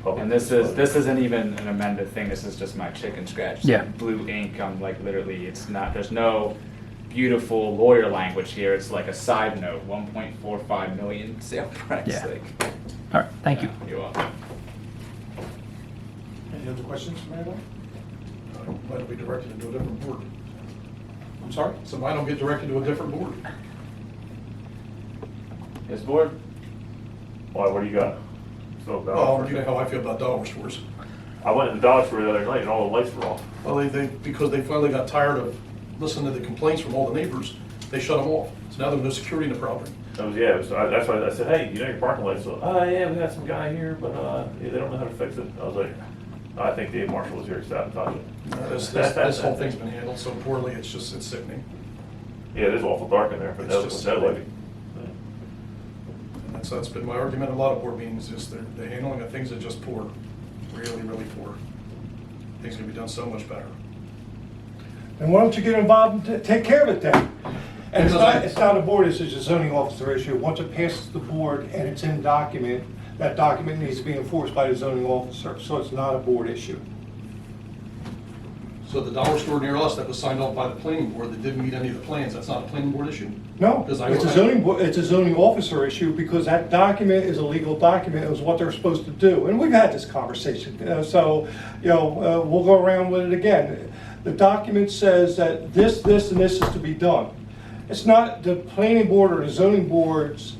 [SPEAKER 4] public.
[SPEAKER 2] And this isn't even an amended thing, this is just my chicken scratch. It's
[SPEAKER 5] Yeah.
[SPEAKER 2] like blue ink, I'm like literally, it's not, there's no beautiful lawyer language here, it's like a side note, 1.45 million sale price,
[SPEAKER 5] Yeah.
[SPEAKER 2] like.
[SPEAKER 5] All right. Thank you.
[SPEAKER 2] You're welcome.
[SPEAKER 1] Any other questions from anyone?
[SPEAKER 6] Why don't we direct it to a different board?
[SPEAKER 1] I'm sorry?
[SPEAKER 6] So why don't get directed to a different board?
[SPEAKER 2] Yes, board?
[SPEAKER 4] Why, what do you got? Still
[SPEAKER 6] Well,
[SPEAKER 4] Dollar
[SPEAKER 6] you know
[SPEAKER 4] Store?
[SPEAKER 6] how I feel about dollar stores.
[SPEAKER 4] I went to the Dollar Store the other night and all the lights were off.
[SPEAKER 6] Well, because they finally got tired of listening to the complaints from all the neighbors, they shut them off. So now there's no security in the property.
[SPEAKER 4] That's why I said, hey, you know your parking lights, so, oh yeah, we got some guy here, but, yeah, they don't know how to fix it. I was like, I think Dave Marshall was here to sabotage it.
[SPEAKER 6] This whole thing's been handled so poorly, it's sickening.
[SPEAKER 4] Yeah, it is awful dark in there, but
[SPEAKER 6] It's
[SPEAKER 4] no,
[SPEAKER 6] just
[SPEAKER 4] no
[SPEAKER 6] sickening.
[SPEAKER 4] lighting.
[SPEAKER 6] And that's been my argument in a lot of board meetings, is the handling of things are just poor, really, really poor. Things can be done so much better.
[SPEAKER 3] And why don't you get involved and take care of it then? And it's not a board, it's just a zoning officer issue. Once it passes the board and it's in document, that document needs to be enforced by the zoning officer, so it's not a board issue.
[SPEAKER 6] So the dollar store near us that was signed off by the planning board that didn't meet any of the plans, that's not a planning board issue?
[SPEAKER 3] No,
[SPEAKER 6] Because I-
[SPEAKER 3] it's a zoning officer issue because that document is a legal document, it was what they're supposed to do. And we've had this conversation, so, we'll go around with it again. The document says that this, and this is to be done. It's not the planning board or the zoning board's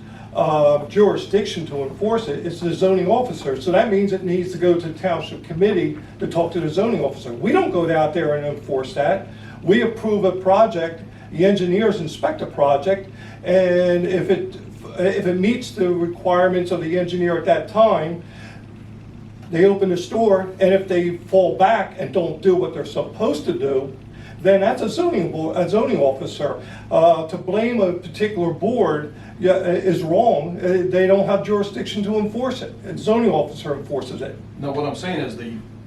[SPEAKER 3] jurisdiction to enforce it, it's the zoning officer. So that means it needs to go to the township committee to talk to the zoning officer. We don't go out there and enforce that. We approve a project, the engineers inspect a project, and if it meets the requirements of the engineer at that time, they open the store, and if they fall back and don't do what they're supposed to do, then that's a zoning officer. To blame a particular board is wrong. They don't have jurisdiction to enforce it. A zoning officer enforces it.
[SPEAKER 6] No, what I'm saying is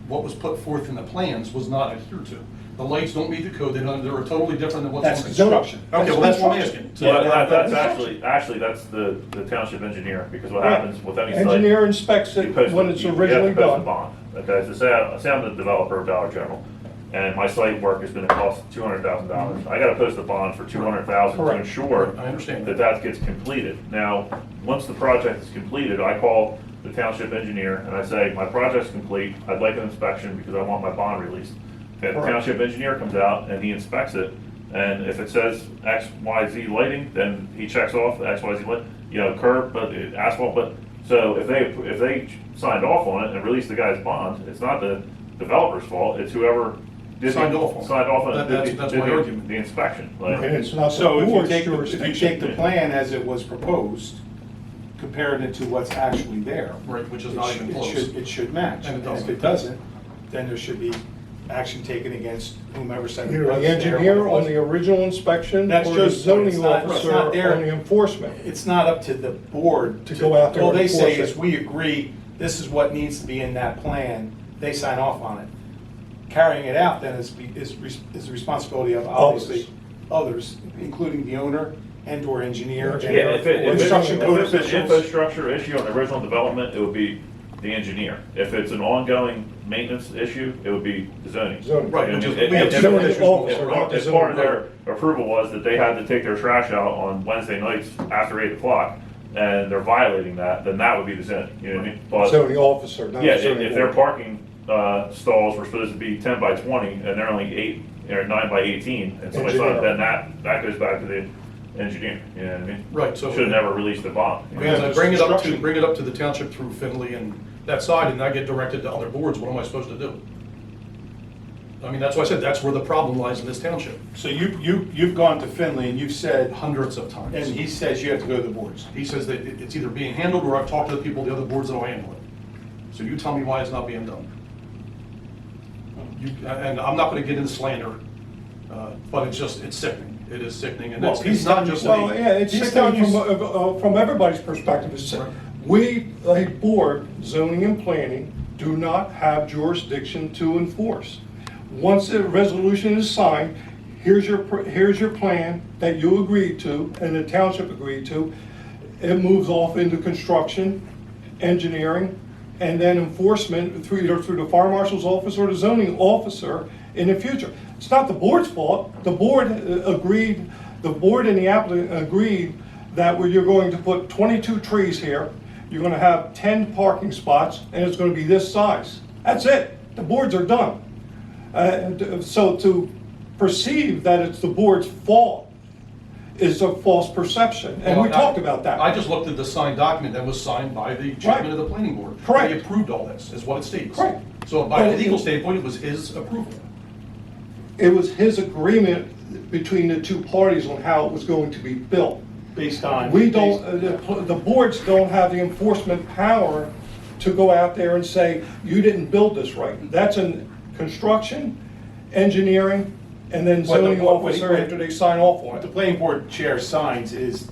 [SPEAKER 6] what was put forth in the plans was not adhered to. The lights don't meet the code, they're totally different than what's on
[SPEAKER 3] That's
[SPEAKER 6] the
[SPEAKER 3] construction.
[SPEAKER 6] Okay, well, that's what I'm
[SPEAKER 3] Construction.
[SPEAKER 6] asking.
[SPEAKER 4] Well, that's
[SPEAKER 3] construction.
[SPEAKER 4] actually, that's the township engineer, because what
[SPEAKER 3] Right.
[SPEAKER 4] happens with any site.
[SPEAKER 3] Engineer inspects
[SPEAKER 4] you
[SPEAKER 3] it
[SPEAKER 4] post
[SPEAKER 3] when
[SPEAKER 4] it-
[SPEAKER 3] it's
[SPEAKER 4] you have to
[SPEAKER 3] originally
[SPEAKER 4] post a
[SPEAKER 3] done.
[SPEAKER 4] bond. Okay, so say I'm the developer of Dollar General, and my site work is gonna cost $200,000. I gotta post a bond for $200,000 to
[SPEAKER 3] Correct.
[SPEAKER 4] ensure
[SPEAKER 6] I understand
[SPEAKER 4] that that gets completed. Now, once the project is completed, I call the township engineer and I say, my project's complete, I'd like an inspection because I want my bond released. And the
[SPEAKER 3] Correct.
[SPEAKER 4] township engineer comes out and he inspects it, and if it says X, Y, Z lighting, then he checks off the X, Y, Z light, curb, but asphalt, but, so if they signed off on it and released the guy's bond, it's not the developer's fault, it's whoever did
[SPEAKER 6] Signed off on it.
[SPEAKER 4] signed off on it,
[SPEAKER 6] That's
[SPEAKER 4] did
[SPEAKER 6] my argument.
[SPEAKER 4] the inspection. Like,
[SPEAKER 3] And it's not the
[SPEAKER 1] So if you
[SPEAKER 3] board's
[SPEAKER 1] take, if you
[SPEAKER 3] jurisdiction.
[SPEAKER 1] take the plan as it was proposed, comparing it to what's actually there.
[SPEAKER 6] Right, which is not even close.
[SPEAKER 1] It should match.
[SPEAKER 6] And it
[SPEAKER 1] And
[SPEAKER 6] doesn't.
[SPEAKER 1] if it doesn't, then there should be action taken against whomever said it
[SPEAKER 3] Either
[SPEAKER 1] was
[SPEAKER 3] the
[SPEAKER 1] there,
[SPEAKER 3] engineer
[SPEAKER 1] what it
[SPEAKER 3] on
[SPEAKER 1] was.
[SPEAKER 3] the original inspection
[SPEAKER 1] That's
[SPEAKER 3] or the
[SPEAKER 1] just what it's
[SPEAKER 3] zoning
[SPEAKER 1] not- it's
[SPEAKER 3] officer
[SPEAKER 1] not there.
[SPEAKER 3] on the enforcement.
[SPEAKER 1] It's not up to the board
[SPEAKER 3] To go out there
[SPEAKER 1] All
[SPEAKER 3] and
[SPEAKER 1] they say
[SPEAKER 3] enforce
[SPEAKER 1] is,
[SPEAKER 3] it.
[SPEAKER 1] we agree, this is what needs to be in that plan, they sign off on it. Carrying it out then is the responsibility of obviously others, including the owner and/or engineer.
[SPEAKER 3] Yeah,
[SPEAKER 4] Yeah, if
[SPEAKER 1] Construction code
[SPEAKER 4] it's an
[SPEAKER 1] officials.
[SPEAKER 4] infrastructure issue on the original development, it would be the engineer. If it's an ongoing maintenance issue, it would be the zoning.
[SPEAKER 3] Zoning.
[SPEAKER 6] Right,
[SPEAKER 4] I
[SPEAKER 6] which
[SPEAKER 4] mean,
[SPEAKER 6] is, we have
[SPEAKER 4] if-
[SPEAKER 6] zoning
[SPEAKER 3] if-
[SPEAKER 6] issues.
[SPEAKER 3] officer,
[SPEAKER 6] going on.
[SPEAKER 3] not the
[SPEAKER 4] If part of their approval was that they had to take their trash out on Wednesday nights after 8 o'clock, and they're violating that, then that would be the zoning, you know what I mean? But,
[SPEAKER 3] Zoning officer, not
[SPEAKER 4] yeah,
[SPEAKER 3] the zoning
[SPEAKER 4] if their
[SPEAKER 3] board.
[SPEAKER 4] parking stalls were supposed to be 10 by 20, and they're only 8 or 9 by 18, and somebody
[SPEAKER 3] Engineer.
[SPEAKER 4] thought, then that goes back to the engineer, you know what I mean?
[SPEAKER 6] Right, so-
[SPEAKER 4] Should have never released the bond. you know?
[SPEAKER 6] Because I bring it
[SPEAKER 1] Construction.
[SPEAKER 6] up to the township through Finley and that side, and I get directed to other boards, what am I supposed to do? I mean, that's why I said, that's where the problem lies in this township,
[SPEAKER 1] So you've gone to Finley and you've said,
[SPEAKER 6] hundreds of times.
[SPEAKER 1] and he says you have to go to the boards.
[SPEAKER 6] He says that it's either being handled, or I've talked to the people, the other boards that'll handle it. So you tell me why it's not being done. And I'm not gonna get into slander, but it's sickening. It is sickening, and
[SPEAKER 1] Well,
[SPEAKER 6] it's
[SPEAKER 1] he's
[SPEAKER 6] not
[SPEAKER 1] telling
[SPEAKER 6] just
[SPEAKER 1] you-
[SPEAKER 3] Well,
[SPEAKER 6] me.
[SPEAKER 3] yeah, it's
[SPEAKER 1] He's
[SPEAKER 3] sickening
[SPEAKER 1] telling you-
[SPEAKER 3] from everybody's perspective. It's, we, a board, zoning and planning, do not have jurisdiction to enforce. Once a resolution is signed, here's your plan that you agreed to and the township agreed to. It moves off into construction, engineering, and then enforcement through either through the fire marshal's office or the zoning officer in the future. It's not the board's fault. The board agreed, the board and the applicant agreed that you're going to put 22 trees here, you're gonna have 10 parking spots, and it's gonna be this size. That's it. The boards are done. So to perceive that it's the board's fault is a false perception, and we
[SPEAKER 6] Well,
[SPEAKER 3] talked about that.
[SPEAKER 6] I just looked at the signed document that was signed by the chairman of the planning board.
[SPEAKER 3] Correct.
[SPEAKER 6] He approved all this, is what it states.
[SPEAKER 3] Correct.
[SPEAKER 6] So by a
[SPEAKER 3] But-
[SPEAKER 6] legal standpoint, it was his approval.
[SPEAKER 3] It was his agreement between the two parties on how it was going to be built.
[SPEAKER 1] Based on.
[SPEAKER 3] We don't, the boards don't have the enforcement power to go out there and say, you didn't build this right. That's in construction, engineering, and then
[SPEAKER 1] What the-
[SPEAKER 3] zoning
[SPEAKER 1] what-
[SPEAKER 3] officer
[SPEAKER 1] what-
[SPEAKER 3] after they sign off on
[SPEAKER 1] What the
[SPEAKER 3] it.
[SPEAKER 1] planning board chair signs is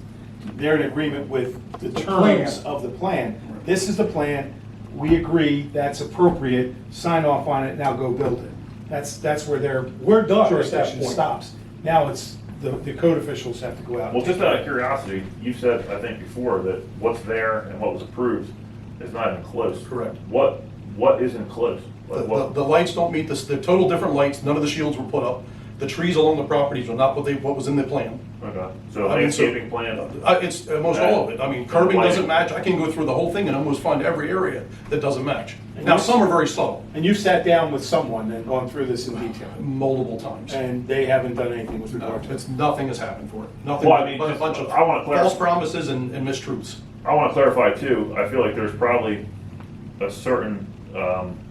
[SPEAKER 1] they're in agreement with the
[SPEAKER 3] plan.
[SPEAKER 1] terms of the plan. This is the plan, we agree, that's appropriate, sign off on it, now go build it. That's where their
[SPEAKER 3] We're done at that
[SPEAKER 1] jurisdiction
[SPEAKER 3] point.
[SPEAKER 1] stops. Now it's, the code officials have to go out.
[SPEAKER 4] Well, just out of curiosity, you said, I think before, that what's there and what was approved is not even close.
[SPEAKER 6] Correct.
[SPEAKER 4] What isn't close? Like what?
[SPEAKER 6] The lights don't meet the total different lights, none of the shields were put up. The trees along the properties are not what was in the plan.
[SPEAKER 4] Okay, so
[SPEAKER 6] I mean, so-
[SPEAKER 4] landscaping plan?
[SPEAKER 6] It's almost all of it. I mean, curbing doesn't match. I can go through the whole thing and almost find every area that doesn't match. Now, some are very subtle,
[SPEAKER 1] And you've sat down with someone and gone through this in detail,
[SPEAKER 6] multiple times.
[SPEAKER 1] and they haven't done anything with
[SPEAKER 6] No,
[SPEAKER 1] regard to it.
[SPEAKER 6] nothing has happened for it. Nothing
[SPEAKER 4] Well, I mean,
[SPEAKER 6] but a
[SPEAKER 4] just-
[SPEAKER 6] bunch of
[SPEAKER 4] I wanna clarify-
[SPEAKER 6] false promises and mistruths.
[SPEAKER 4] I want to clarify too, I feel like there's probably a certain, I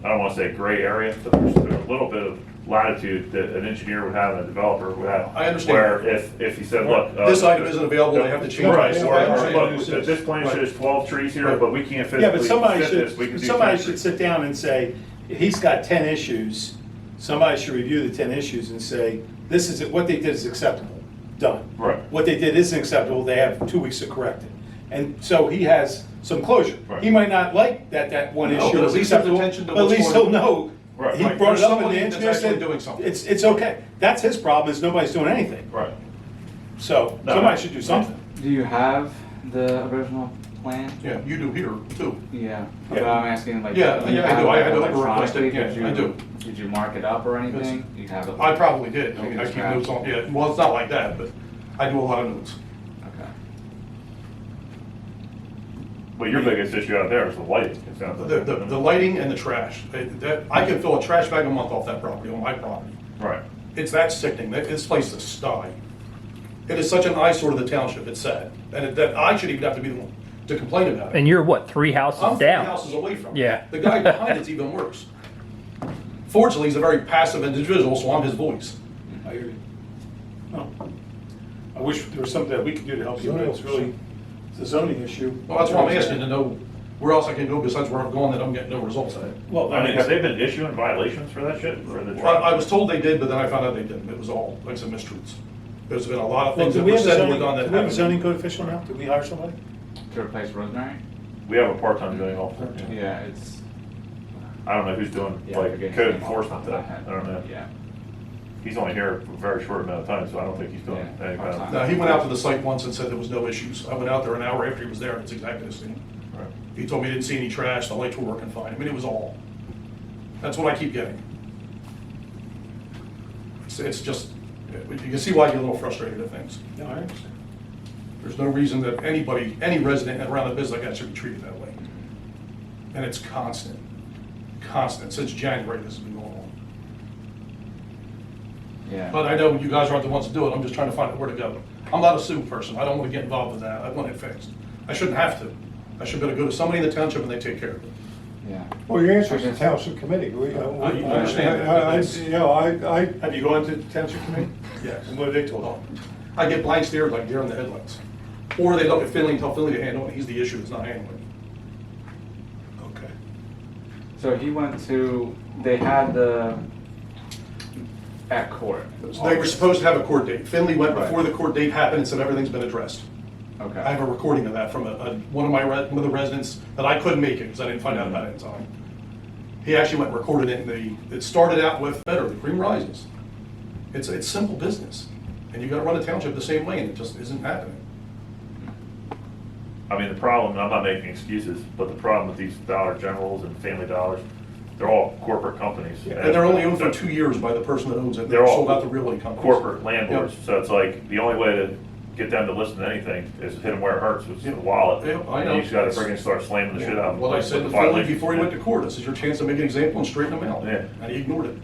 [SPEAKER 4] don't want to say gray area, but there's a little bit of latitude that an engineer would have and a developer would have.
[SPEAKER 6] I understand.
[SPEAKER 4] Where if he said, look.
[SPEAKER 6] This item isn't available, I have to change it.
[SPEAKER 4] Right,
[SPEAKER 6] I
[SPEAKER 4] or
[SPEAKER 6] understand.
[SPEAKER 4] look, this plan shows 12 trees here,
[SPEAKER 6] Right.
[SPEAKER 4] but we can't
[SPEAKER 1] Yeah, but
[SPEAKER 4] physically
[SPEAKER 1] somebody
[SPEAKER 4] fit this, we can
[SPEAKER 1] should,
[SPEAKER 4] do
[SPEAKER 1] somebody
[SPEAKER 4] 10
[SPEAKER 1] should
[SPEAKER 4] trees.
[SPEAKER 1] sit down and say, he's got 10 issues, somebody should review the 10 issues and say, this is, what they did is acceptable, done.
[SPEAKER 4] Right.
[SPEAKER 1] What they did isn't acceptable, they have 2 weeks to correct it. And so he has some closure.
[SPEAKER 4] Right.
[SPEAKER 1] He might not like that one
[SPEAKER 6] No,
[SPEAKER 1] issue
[SPEAKER 6] but at
[SPEAKER 1] is
[SPEAKER 6] least have
[SPEAKER 1] acceptable,
[SPEAKER 6] attention to
[SPEAKER 1] but at
[SPEAKER 6] what's
[SPEAKER 1] least
[SPEAKER 6] going
[SPEAKER 1] he'll
[SPEAKER 6] on.
[SPEAKER 1] know.
[SPEAKER 4] Right.
[SPEAKER 1] He
[SPEAKER 4] Right.
[SPEAKER 1] brought it
[SPEAKER 6] There's
[SPEAKER 1] up and
[SPEAKER 6] somebody
[SPEAKER 1] the
[SPEAKER 6] that's
[SPEAKER 1] engineer
[SPEAKER 6] actually
[SPEAKER 1] said,
[SPEAKER 6] doing something.
[SPEAKER 1] it's okay. That's his problem, is nobody's doing anything.
[SPEAKER 4] Right.
[SPEAKER 1] So
[SPEAKER 4] No,
[SPEAKER 1] somebody
[SPEAKER 4] no.
[SPEAKER 1] should do something.
[SPEAKER 2] Do you have the original plan?
[SPEAKER 6] Yeah, you do here too.
[SPEAKER 2] Yeah,
[SPEAKER 1] Yeah.
[SPEAKER 2] but I'm asking like.
[SPEAKER 6] Yeah,
[SPEAKER 2] do you
[SPEAKER 6] yeah, I
[SPEAKER 2] have
[SPEAKER 6] do. I
[SPEAKER 2] it
[SPEAKER 6] had to request it.
[SPEAKER 2] electronically?
[SPEAKER 6] Yeah,
[SPEAKER 2] Did you-
[SPEAKER 6] I do.
[SPEAKER 2] Did you mark it up or anything? You have it?
[SPEAKER 6] I probably did. I mean, I
[SPEAKER 2] Okay,
[SPEAKER 6] keep
[SPEAKER 2] scratch.
[SPEAKER 6] notes on, yeah, well, it's not like that, but I do a lot of notes.
[SPEAKER 2] Okay.
[SPEAKER 4] But your biggest issue out there is the lighting, it sounds like.
[SPEAKER 6] The lighting and the trash. I can fill a trash bag a month off that property, on my property.
[SPEAKER 4] Right.
[SPEAKER 6] It's that sickening. This place is sty. It is such an eyesore to the township, it's sad. And that I should even have to be the one to complain about it.
[SPEAKER 5] And you're what, 3 houses
[SPEAKER 6] I'm 3
[SPEAKER 5] down?
[SPEAKER 6] houses away from it.
[SPEAKER 5] Yeah.
[SPEAKER 6] The guy behind it's even worse. Fortunately, he's a very passive individual, so I'm his voice.
[SPEAKER 1] I hear you. No. I wish there was something that we could do to help you, but it's really, it's a zoning issue.
[SPEAKER 6] Well, that's why I'm asking to know where else I can go besides where I'm going that I'm getting no results at.
[SPEAKER 1] Well,
[SPEAKER 4] I mean, have they been issuing violations for that shit? For the
[SPEAKER 6] I was told they did, but then I found out they didn't. It was all, like some mistruths. There's been a lot of
[SPEAKER 1] Well,
[SPEAKER 6] things
[SPEAKER 1] do
[SPEAKER 6] that
[SPEAKER 1] we
[SPEAKER 6] were
[SPEAKER 1] have a
[SPEAKER 6] said and were
[SPEAKER 1] zoning,
[SPEAKER 6] done that
[SPEAKER 1] do we have a
[SPEAKER 6] haven't.
[SPEAKER 1] zoning code official now? Did we hire somebody?
[SPEAKER 2] To replace Rosemary?
[SPEAKER 4] We have a part-time zoning officer.
[SPEAKER 2] Yeah, it's.
[SPEAKER 4] I don't know who's doing
[SPEAKER 2] Yeah,
[SPEAKER 4] like
[SPEAKER 2] forgetting
[SPEAKER 4] code
[SPEAKER 2] his name
[SPEAKER 4] enforcement
[SPEAKER 2] off
[SPEAKER 4] though.
[SPEAKER 2] the top of my head.
[SPEAKER 4] I don't know.
[SPEAKER 2] Yeah.
[SPEAKER 4] He's only here for a very short amount of time, so I don't think he's doing
[SPEAKER 2] Yeah,
[SPEAKER 4] any kind of.
[SPEAKER 2] part-time.
[SPEAKER 6] No, he went out to the site once and said there was no issues. I went out there an hour after he was there, and it's exactly the same.
[SPEAKER 4] Right.
[SPEAKER 6] He told me he didn't see any trash, the lights were working fine. I mean, it was all. That's what I keep getting. It's just, you can see why you get a little frustrated at things.
[SPEAKER 1] No, I understand.
[SPEAKER 6] There's no reason that anybody, any resident around a business like that should be treated that way. And it's constant, constant. Since January, this has been going on.
[SPEAKER 2] Yeah.
[SPEAKER 6] But I know you guys aren't the ones to do it. I'm just trying to find out where to go. I'm not a sue person. I don't want to get involved with that. I want it fixed. I shouldn't have to. I should be able to go to somebody in the township and they take care of it.
[SPEAKER 2] Yeah.
[SPEAKER 3] Well, your answer is the township committee.
[SPEAKER 6] I understand that.
[SPEAKER 3] You know, I,
[SPEAKER 1] Have you gone to the township committee?
[SPEAKER 6] Yes.
[SPEAKER 1] And what have they told you?
[SPEAKER 6] I get blank stares like deer in the headlights. Or they look at Finley and tell Finley to handle it. He's the issue that's not handling it.
[SPEAKER 1] Okay.
[SPEAKER 2] So he went to, they had the at court.
[SPEAKER 6] They were supposed to have a court date. Finley went before the court date happened and said everything's been addressed.
[SPEAKER 2] Okay.
[SPEAKER 6] I have a recording of that from one of the residents that I couldn't make it because I didn't find out about it in time. He actually went and recorded it, and it started out with better, the cream rises. It's simple business, and you got to run a township the same way, and it just isn't happening.
[SPEAKER 4] I mean, the problem, and I'm not making excuses, but the problem with these Dollar Generals and Family Dollars, they're all corporate companies.
[SPEAKER 6] And they're only owned for 2 years by the person that owns it.
[SPEAKER 4] They're all
[SPEAKER 6] sold out to real estate companies.
[SPEAKER 4] corporate landlords,
[SPEAKER 6] Yep.
[SPEAKER 4] so it's like, the only way to get them to listen to anything is hit them where it hurts, which is the
[SPEAKER 6] Yep.
[SPEAKER 4] wallet.
[SPEAKER 6] Yep, I
[SPEAKER 4] And
[SPEAKER 6] know.
[SPEAKER 4] you just gotta friggin' start slamming the shit out of them.
[SPEAKER 6] Well, I said to
[SPEAKER 4] With
[SPEAKER 6] Finley
[SPEAKER 4] violation.
[SPEAKER 6] before he went to court, this is your chance to make an example and straighten them out.
[SPEAKER 4] Yeah.
[SPEAKER 6] And he ignored it.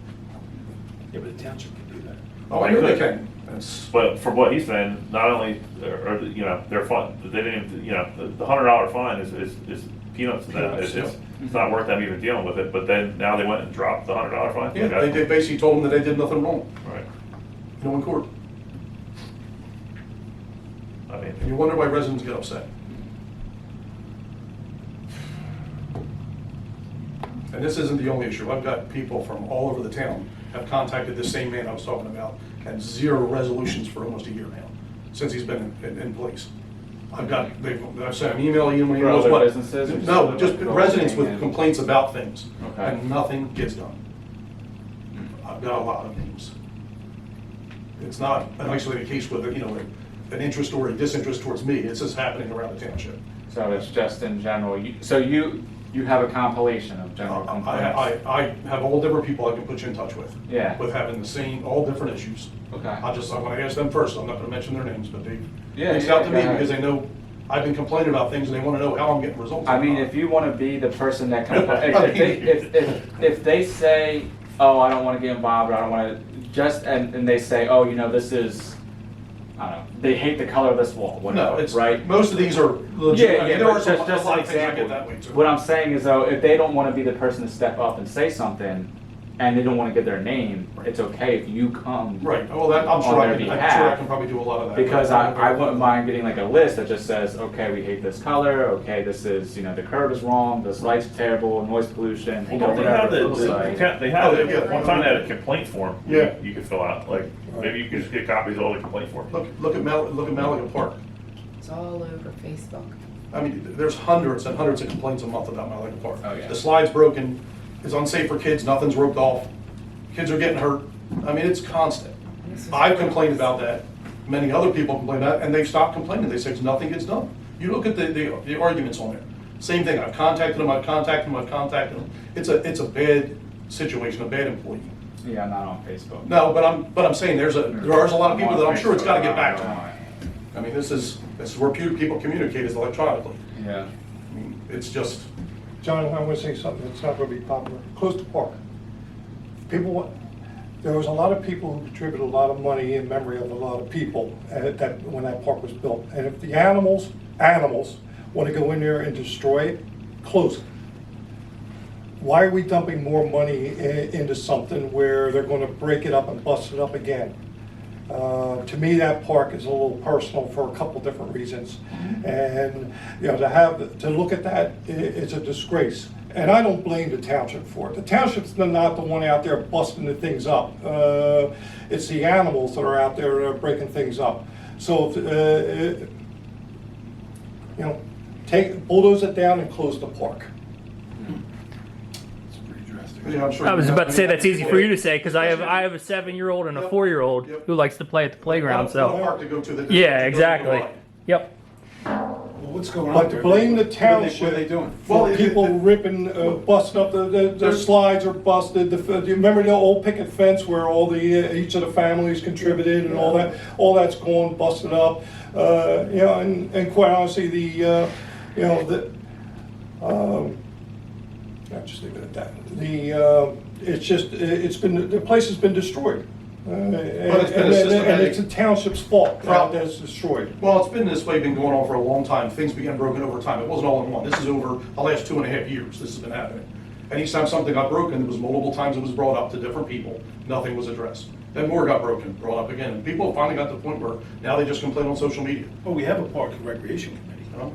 [SPEAKER 1] Yeah, but the township can do that.
[SPEAKER 6] Oh, I know they can. That's,
[SPEAKER 4] But from what he's saying, not only are, you know, they're fine, they didn't even, you know, the $100 fine is peanuts to them.
[SPEAKER 6] Peanuts,
[SPEAKER 4] It's not worth them even dealing with it, but then now they went and dropped the $100 fine?
[SPEAKER 6] yeah, they basically told him that they did nothing wrong,
[SPEAKER 4] Right.
[SPEAKER 6] you know, in court.
[SPEAKER 4] I mean,
[SPEAKER 6] And you wonder why residents get upset. And this isn't the only issue. I've got people from all over the town have contacted this same man I was talking about, and 0 resolutions for almost a year now, since he's been in place. I've sent him email,
[SPEAKER 2] For other
[SPEAKER 6] what?
[SPEAKER 2] businesses or
[SPEAKER 6] No,
[SPEAKER 2] just
[SPEAKER 6] just
[SPEAKER 2] people
[SPEAKER 6] residents with
[SPEAKER 2] saying-
[SPEAKER 6] complaints about things,
[SPEAKER 2] Okay.
[SPEAKER 6] and nothing gets done. I've got a lot of names. It's not an isolated case with, you know, an interest or a disinterest towards me. It's just happening around the township.
[SPEAKER 2] So it's just in general, so you have a compilation of general complaints?
[SPEAKER 6] I have all different people I can put you in touch with.
[SPEAKER 2] Yeah.
[SPEAKER 6] With having the same, all different issues.
[SPEAKER 2] Okay.
[SPEAKER 6] I want to ask them first. I'm not going to mention their names, but they
[SPEAKER 2] Yeah,
[SPEAKER 6] reached
[SPEAKER 2] yeah,
[SPEAKER 6] out to
[SPEAKER 2] go
[SPEAKER 6] me
[SPEAKER 2] ahead.
[SPEAKER 6] because they know I've been complaining about things and they want to know how I'm getting results.
[SPEAKER 2] I mean, if you want to be the person that if they say, oh, I don't want to get involved, or I don't want to, just, and they say, oh, you know, this is, I don't know, they hate the color of this wall, whatever,
[SPEAKER 6] No, it's,
[SPEAKER 2] right?
[SPEAKER 6] most of these are legit.
[SPEAKER 2] Yeah,
[SPEAKER 6] I mean,
[SPEAKER 2] yeah,
[SPEAKER 6] there
[SPEAKER 2] but
[SPEAKER 6] are some,
[SPEAKER 2] just
[SPEAKER 6] a
[SPEAKER 2] an
[SPEAKER 6] lot of things I get
[SPEAKER 2] example.
[SPEAKER 6] that way too.
[SPEAKER 2] What I'm saying is though, if they don't want to be the person to step up and say something, and they don't want to give their name, it's okay if you come.
[SPEAKER 6] Right, well, that, I'm
[SPEAKER 2] on
[SPEAKER 6] sure
[SPEAKER 2] their
[SPEAKER 6] I'm sure I
[SPEAKER 2] behalf.
[SPEAKER 6] can probably do a lot of that.
[SPEAKER 2] Because I wouldn't mind getting like a list that just says, okay, we hate this color, okay, this is, you know, the curb is wrong, this light's terrible, noise pollution, you know,
[SPEAKER 4] Don't they have
[SPEAKER 2] whatever it looks like.
[SPEAKER 4] they had,
[SPEAKER 6] Oh, yeah.
[SPEAKER 4] one time they had a complaint form.
[SPEAKER 6] Yeah.
[SPEAKER 4] You could fill out, like, maybe you could just get copies of all the complaint forms.
[SPEAKER 6] Look at Malaga Park.
[SPEAKER 7] It's all over Facebook.
[SPEAKER 6] I mean, there's hundreds and hundreds of complaints a month about Malaga Park.
[SPEAKER 2] Oh, yeah.
[SPEAKER 6] The slide's broken, it's unsafe for kids, nothing's roped off, kids are getting hurt. I mean, it's constant. I've complained about that, many other people complain about it, and they've stopped complaining. They say nothing gets done. You look at the arguments on there. Same thing, I've contacted them. It's a bad situation, a bad employee.
[SPEAKER 2] Yeah, not on Facebook.
[SPEAKER 6] No, but I'm saying there are a lot of people that I'm sure it's gotta get back to.
[SPEAKER 2] to.
[SPEAKER 6] I mean, this is where people communicate is electronically.
[SPEAKER 2] Yeah.
[SPEAKER 6] I mean, it's just,
[SPEAKER 3] John, I want to say something that's not going to be popular. Close the park. There was a lot of people who contributed a lot of money in memory of a lot of people when that park was built. And if the animals want to go in there and destroy it, close it. Why are we dumping more money into something where they're going to break it up and bust it up again? To me, that park is a little personal for a couple different reasons. And, you know, to look at that, it's a disgrace. And I don't blame the township for it. The township's not the one out there busting the things up. It's the animals that are out there that are breaking things up. So, you know, bulldoze it down and close the park.
[SPEAKER 6] yeah, I'm sure.
[SPEAKER 5] I was
[SPEAKER 6] you
[SPEAKER 5] about to
[SPEAKER 6] have-
[SPEAKER 5] say that's easy for you to say because I have a 7-year-old and a
[SPEAKER 6] Yep.
[SPEAKER 5] 4-year-old
[SPEAKER 6] Yep.
[SPEAKER 5] who likes to play at the playground.
[SPEAKER 6] No
[SPEAKER 5] So
[SPEAKER 6] park to go to that-
[SPEAKER 5] yeah,
[SPEAKER 6] that-
[SPEAKER 5] exactly. Yep.
[SPEAKER 1] What's going on
[SPEAKER 3] But to
[SPEAKER 1] there?
[SPEAKER 3] blame the
[SPEAKER 1] What are
[SPEAKER 3] township
[SPEAKER 1] they doing?
[SPEAKER 6] Well,
[SPEAKER 3] for
[SPEAKER 6] it-
[SPEAKER 3] people
[SPEAKER 6] it-
[SPEAKER 3] ripping, busting up the slides are busted. Do you remember the old picket fence where all each of the families contributed and all that? All that's gone, busted up. You know, and quite honestly, I'll just leave it at that. The place has been destroyed. And it's the township's fault that it's destroyed.
[SPEAKER 6] Well, it's been this way, been going on for a long time. Things began broken over time. It wasn't all in one. This is over the last 2.5 years. This has been happening. Anytime something got broken, it was multiple times it was brought up to different people. Nothing was addressed. Then more got broken, brought up again. And people finally got to the point where now they just complain on social media.
[SPEAKER 1] Well, we have a park and recreation committee.
[SPEAKER 6] You know?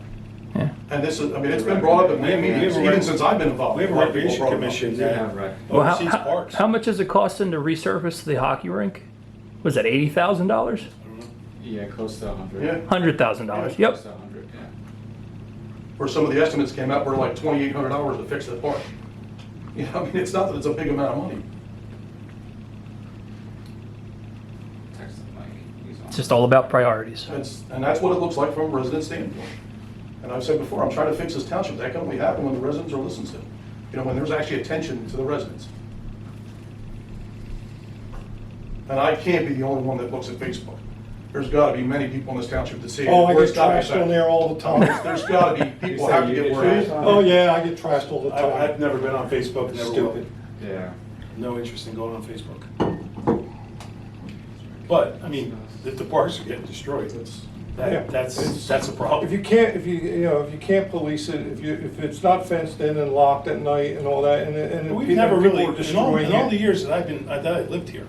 [SPEAKER 5] Yeah.
[SPEAKER 6] And this is, I mean, it's been brought up at many meetings, even since I've been involved.
[SPEAKER 1] We have a
[SPEAKER 6] lot of people
[SPEAKER 1] recreation
[SPEAKER 6] brought it up.
[SPEAKER 1] commission
[SPEAKER 2] We do have rec.
[SPEAKER 5] Well,
[SPEAKER 1] oversees parks.
[SPEAKER 5] how much is it costing to resurface the hockey rink? Was that $80,000?
[SPEAKER 2] Yeah, close to 100.
[SPEAKER 6] Yeah,
[SPEAKER 5] $100,000.
[SPEAKER 2] Close
[SPEAKER 5] Yep.
[SPEAKER 2] to 100, yeah.
[SPEAKER 6] where some of the estimates came out were like $2,800 to fix that park. You know, I mean, it's not that it's a big amount of money.
[SPEAKER 2] Text Mike. He's on.
[SPEAKER 5] It's just all about priorities.
[SPEAKER 6] And that's what it looks like from a resident standpoint. And I've said before, I'm trying to fix this township. That can only happen when the residents are listened to. You know, when there's actually attention to the residents. And I can't be the only one that looks at Facebook. There's gotta be many people in this township that see it.
[SPEAKER 3] Oh, I
[SPEAKER 6] Where's
[SPEAKER 3] get
[SPEAKER 6] gotta be
[SPEAKER 3] trashed on
[SPEAKER 6] that?
[SPEAKER 3] there all the time.
[SPEAKER 6] There's gotta be, people have to get word out.
[SPEAKER 3] Oh, yeah, I get trashed all the
[SPEAKER 1] I've
[SPEAKER 3] time.
[SPEAKER 1] never been on Facebook, never will.
[SPEAKER 3] Stupid.
[SPEAKER 2] Yeah.
[SPEAKER 1] No interest in going on Facebook. But, I mean, if the parks are getting destroyed,
[SPEAKER 3] Yeah.
[SPEAKER 1] that's a problem.
[SPEAKER 3] If you can't, if you can't police it, if it's not fenced in and locked at night and all that, and
[SPEAKER 1] We've
[SPEAKER 3] people
[SPEAKER 1] never
[SPEAKER 3] are
[SPEAKER 1] really, in all
[SPEAKER 3] destroying
[SPEAKER 1] the
[SPEAKER 3] it.
[SPEAKER 1] years that I lived here,